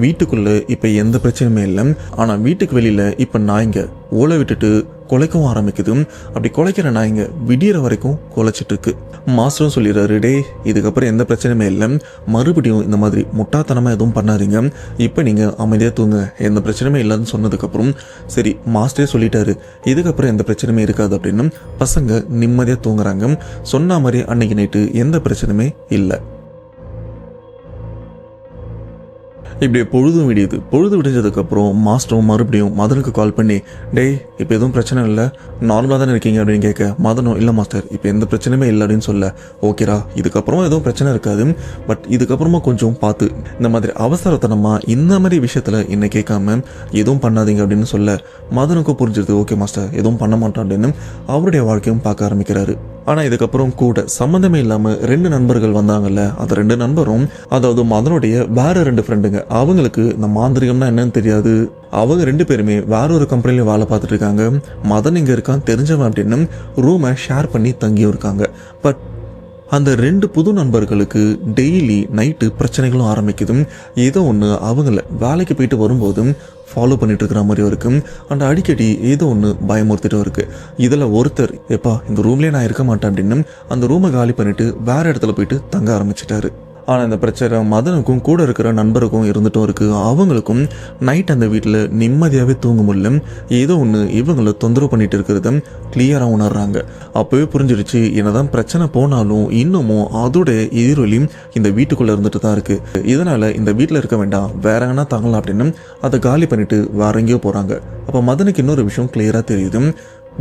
வீட்டுக்குள்ளே இப்போ எந்த பிரச்சனையுமே இல்லை. ஆனால் வீட்டுக்கு வெளியில் இப்போ நாய்ங்க ஓலை விட்டுட்டு குலைக்கவும் ஆரம்பிக்குது. அப்படி குலைக்கிற நாய்ங்க விடியற வரைக்கும் குலைச்சிட்டு இருக்கு. மாஸ்டரும் சொல்லிடுறாரு, டே இதுக்கப்புறம் எந்த பிரச்சனையுமே இல்லை, மறுபடியும் இந்த மாதிரி முட்டாத்தனமாக எதுவும் பண்ணாதீங்க, இப்போ நீங்கள் அமைதியாக தூங்க, எந்த பிரச்சனையுமே இல்லைன்னு சொன்னதுக்கப்புறம் சரி மாஸ்டரே சொல்லிட்டாரு இதுக்கப்புறம் எந்த பிரச்சனையுமே இருக்காது அப்படின்னு பசங்க நிம்மதியாக தூங்குறாங்க. சொன்ன மாதிரி அன்னைக்கு நைட்டு எந்த பிரச்சனையுமே இல்லை. இப்படி பொழுதும் விடியுது. பொழுது விடிஞ்சதுக்கப்புறம் மாஸ்டரும் மறுபடியும் மதனுக்கு கால் பண்ணி, டேய் இப்போ எதுவும் பிரச்சனை இல்லை, நார்மலாக தானே இருக்கீங்க அப்படின்னு கேட்க மதனும் இல்லை மாஸ்டர் இப்போ எந்த பிரச்சனையுமே இல்லை அப்படின்னு சொல்ல, ஓகேரா இதுக்கப்புறமா எதுவும் பிரச்சனை இருக்காது, பட் இதுக்கப்புறமா கொஞ்சம் பார்த்து இந்த மாதிரி அவசரத்தனமாக இந்த மாதிரி விஷயத்தில் என்னை கேட்காம எதுவும் பண்ணாதீங்க அப்படின்னு சொல்ல மதனுக்கும் புரிஞ்சிருது. ஓகே மாஸ்டர் எதுவும் பண்ண மாட்டோம் அப்படின்னு அவருடைய வாழ்க்கையும் பார்க்க ஆரம்பிக்கிறாரு. ஆனால் இதுக்கப்புறம் கூட சம்மந்தமே இல்லாமல் 2 நண்பர்கள் வந்தாங்கல்ல, அந்த 2 நண்பரும் அதாவது மதனுடைய வேற 2 ஃப்ரெண்டுங்க, அவங்களுக்கு இந்த மாந்திரிகம்னா என்னன்னு தெரியாது. அவங்க 2 பேருமே வேற ஒரு கம்பெனில வேலை பார்த்துட்டு இருக்காங்க. மதன் இங்கே இருக்கான் தெரிஞ்சவன் அப்படின்னு ரூமை ஷேர் பண்ணி தங்கியும் இருக்காங்க. பட் அந்த 2 புது நண்பர்களுக்கு டெய்லி நைட்டு பிரச்சனைகளும் ஆரம்பிக்குது. ஏதோ ஒன்று அவங்கள வேலைக்கு போயிட்டு வரும்போது ஃபாலோ பண்ணிட்டு இருக்கிற மாதிரியும் இருக்கு. அண்ட் அடிக்கடி ஏதோ ஒன்று பயமுறுத்திட்டும் இருக்கு. இதில் ஒருத்தர் எப்பா இந்த ரூம்லேயே நான் இருக்க மாட்டேன் அப்படின்னு அந்த ரூமை காலி பண்ணிட்டு வேற இடத்துல போயிட்டு தங்க ஆரம்பிச்சிட்டாரு. ஆனால் இந்த பிரச்சனை மதனுக்கும் கூட இருக்கிற நண்பருக்கும் இருந்துட்டும் இருக்கு. அவங்களுக்கும் நைட் அந்த வீட்டில் நிம்மதியாகவே தூங்க முடியல. ஏதோ ஒன்று இவங்களை தொந்தரவு பண்ணிட்டு இருக்கிறத கிளியராக உணர்றாங்க. அப்போவே புரிஞ்சிருச்சு என்னதான் பிரச்சனை போனாலும் இன்னமும் அதோட எதிரொலி இந்த வீட்டுக்குள்ளே இருந்துட்டு தான் இருக்கு. இதனால இந்த வீட்டில் இருக்க வேண்டாம், வேற எங்கன்னா தங்கலாம் அப்படின்னு அதை காலி பண்ணிட்டு வேற எங்கேயோ போகிறாங்க. அப்போ மதனுக்கு இன்னொரு விஷயம் கிளியராக தெரியுது,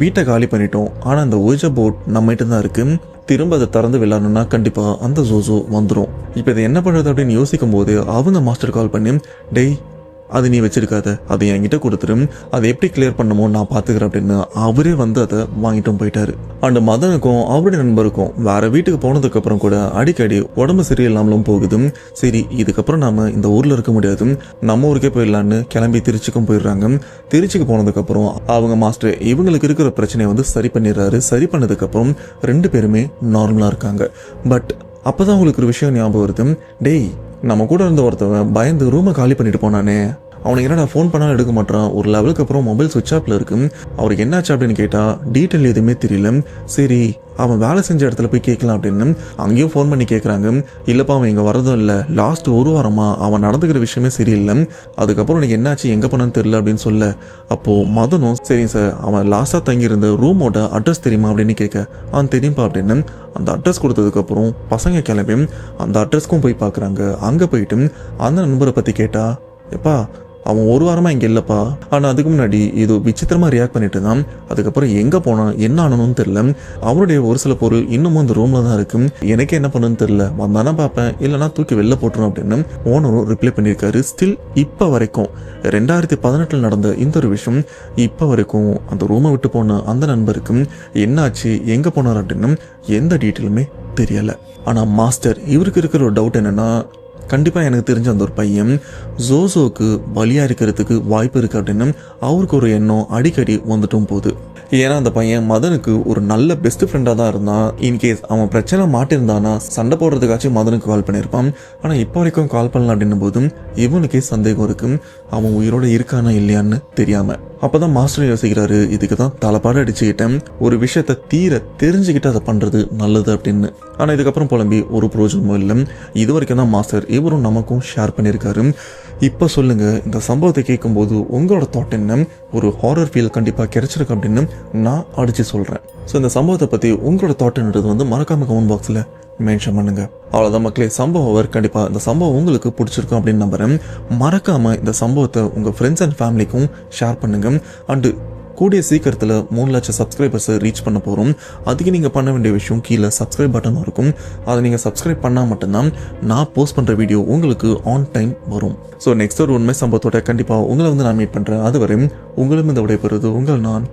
வீட்டை காலி பண்ணிட்டோம், ஆனால் அந்த ஓஜா போர்ட் நம்மகிட்ட தான் இருக்கு, திரும்ப அதை திறந்து விளையாடணும்னா கண்டிப்பாக அந்த ஜோசோ வந்துடும். இப்போ இதை என்ன பண்ணுறது அப்படின்னு யோசிக்கும் போது அவங்க மாஸ்டர் கால் பண்ணி, டேய் அது நீ வச்சிருக்காத, அதை என்கிட்ட கொடுத்துரும், அதை எப்படி கிளியர் பண்ணமோ நான் பார்த்துக்கிறேன் அப்படின்னு அவரே வந்து அதை வாங்கிட்டும் போயிட்டாரு. அண்ட் மதனுக்கும் அவருடைய நண்பருக்கும் வேற வீட்டுக்கு போனதுக்கு அப்புறம் கூட அடிக்கடி உடம்பு சரியில்லாமலும் போகுது. சரி, இதுக்கப்புறம் நாம இந்த ஊர்ல இருக்க முடியாது, நம்ம ஊருக்கே போயிடலான்னு கிளம்பி திருச்சிக்கும் போயிடுறாங்க. திருச்சிக்கு போனதுக்கு அப்புறம் அவங்க மாஸ்டர் இவங்களுக்கு இருக்கிற பிரச்சனையை வந்து சரி பண்ணிடுறாரு. சரி பண்ணதுக்கு அப்புறம் 2 பேருமே நார்மலா இருக்காங்க. பட் அப்பதான் உங்களுக்கு ஒரு விஷயம் ஞாபகம் வருது. டேய், நம்ம கூட இருந்த ஒருத்தவன் பயந்து ரூமை காலி பண்ணிட்டு போனானே, அவனுக்கு என்னடா ஃபோன் பண்ணாலும் எடுக்க மாட்டான், ஒரு லெவலுக்கு அப்புறம் மொபைல் சுவிட்ச் ஆஃப்ல இருக்கு, அவருக்கு என்னாச்சு அப்படின்னு கேட்டா டீட்டெயில் எதுவுமே தெரியல. சரி, அவன் வேலை செஞ்ச இடத்துல போய் கேட்கலாம் அப்படின்னு அங்கேயும் ஃபோன் பண்ணி கேட்குறாங்க. இல்லப்பா, அவன் இங்கே வரதும் இல்லை, லாஸ்ட் 1 வாரமா அவன் நடந்துக்கிற விஷயமே சரியில்லை, அதுக்கப்புறம் எனக்கு என்னாச்சு எங்கே போனான்னு தெரியல அப்படின்னு சொல்ல, அப்போது மதனும் சரிங்க சார், அவன் லாஸ்ட்டாக தங்கியிருந்த ரூமோட அட்ரஸ் தெரியுமா அப்படின்னு கேட்க, தெரியும்பா அப்படின்னு அந்த அட்ரஸ் கொடுத்ததுக்கப்புறம் பசங்க கிளம்பி அந்த அட்ரஸ்க்கும் போய் பார்க்குறாங்க. அங்கே போயிட்டு அந்த நண்பரை பற்றி கேட்டா, எப்பா அவன் 1 வாரமா இங்கே இல்லைப்பா, ஆனால் அதுக்கு முன்னாடி ஏதோ விசித்திரமாக ரியாக்ட் பண்ணிட்டு தான், அதுக்கப்புறம் எங்கே போனான் என்ன ஆனணும்னு தெரியல, அவனுடைய ஒரு சில பொருள் இன்னமும் அந்த ரூமில் தான் இருக்கு, எனக்கே என்ன பண்ணுன்னு தெரியல, வந்தானா பார்ப்பேன், இல்லைனா தூக்கி வெளில போட்டுரும் அப்படின்னு ஓனரும் ரிப்ளை பண்ணியிருக்காரு. ஸ்டில் இப்போ வரைக்கும் 2018 நடந்த இந்த ஒரு விஷயம் இப்போ வரைக்கும் அந்த ரூமை விட்டு போன அந்த நண்பருக்கு என்னாச்சு எங்கே போனார் அப்படின்னு எந்த டீட்டெயிலுமே தெரியலை. ஆனால் மாஸ்டர் இவருக்கு இருக்கிற ஒரு டவுட் என்னென்னா, கண்டிப்பாக எனக்கு தெரிஞ்ச அந்த ஒரு பையன் ஜோசோக்கு பலியாக இருக்கிறதுக்கு வாய்ப்பு இருக்குது அப்படின்னு அவருக்கு ஒரு எண்ணம் அடிக்கடி வந்துட்டும் போகுது. ஏன்னா அந்த பையன் மதனுக்கு ஒரு நல்ல பெஸ்ட் ஃப்ரெண்டாக தான் இருந்தான். இன்கேஸ் அவன் பிரச்சனை மாட்டிருந்தானா சண்டை போடுறதுக்காச்சும் மதனுக்கு கால் பண்ணியிருப்பான். ஆனால் இப்போ வரைக்கும் கால் பண்ணலாம் அப்படின்னும் போதும் இவனுக்கே சந்தேகம் இருக்கும், அவன் உயிரோட இருக்கானா இல்லையான்னு தெரியாமல். அப்போதான் மாஸ்டர் யோசிக்கிறாரு, இதுக்கு தான் தலைப்பாடு அடிச்சுக்கிட்டேன், ஒரு விஷயத்த தீர தெரிஞ்சுக்கிட்டு அதை பண்ணுறது நல்லது அப்படின்னு. ஆனால் இதுக்கப்புறம் புலம்பி ஒரு பிரோஜனமும் இல்லை. இது வரைக்கும் தான் மாஸ்டர் இவரும் நமக்கும் ஷேர் பண்ணியிருக்காரு. இப்போ சொல்லுங்கள், இந்த சம்பவத்தை கேட்கும்போது உங்களோட தாட் என்ன? ஒரு ஹாரர் ஃபீல் கண்டிப்பாக கிடைச்சிருக்கு அப்படின்னு நான் அடித்து சொல்கிறேன். ஸோ இந்த சம்பவத்தை பற்றி உங்களோட தாட்ன்றது வந்து மறக்காமல் கமெண்ட் பாக்ஸில் மென்ஷன் பண்ணுங்க. அவ்வளோதான் மக்களே, சம்பவம் கண்டிப்பாக இந்த சம்பவம் உங்களுக்கு பிடிச்சிருக்கும் அப்படின்னு நம்புறேன். மறக்காமல் இந்த சம்பவத்தை உங்கள் ஃப்ரெண்ட்ஸ் அண்ட் ஃபேமிலிக்கும் ஷேர் பண்ணுங்க. அண்டு கூடிய சீக்கிரத்தில் 3 லட்சம் சப்ஸ்கிரைபர்ஸை ரீச் பண்ண போகிறோம். அதுக்கு நீங்கள் பண்ண வேண்டிய விஷயம் கீழே சப்ஸ்கிரைப் பட்டன் இருக்கும், அதை நீங்கள் சப்ஸ்கிரைப் பண்ணால் மட்டும்தான் நான் போஸ்ட் பண்ணுற வீடியோ உங்களுக்கு ஆன் டைம் வரும். ஸோ நெக்ஸ்ட் ஒரு உண்மை சம்பவத்தோட கண்டிப்பாக உங்களை வந்து நான் மீட் பண்ணுறேன். அதுவரை உங்களும் இந்த விடைபெறுவது உங்கள் நான்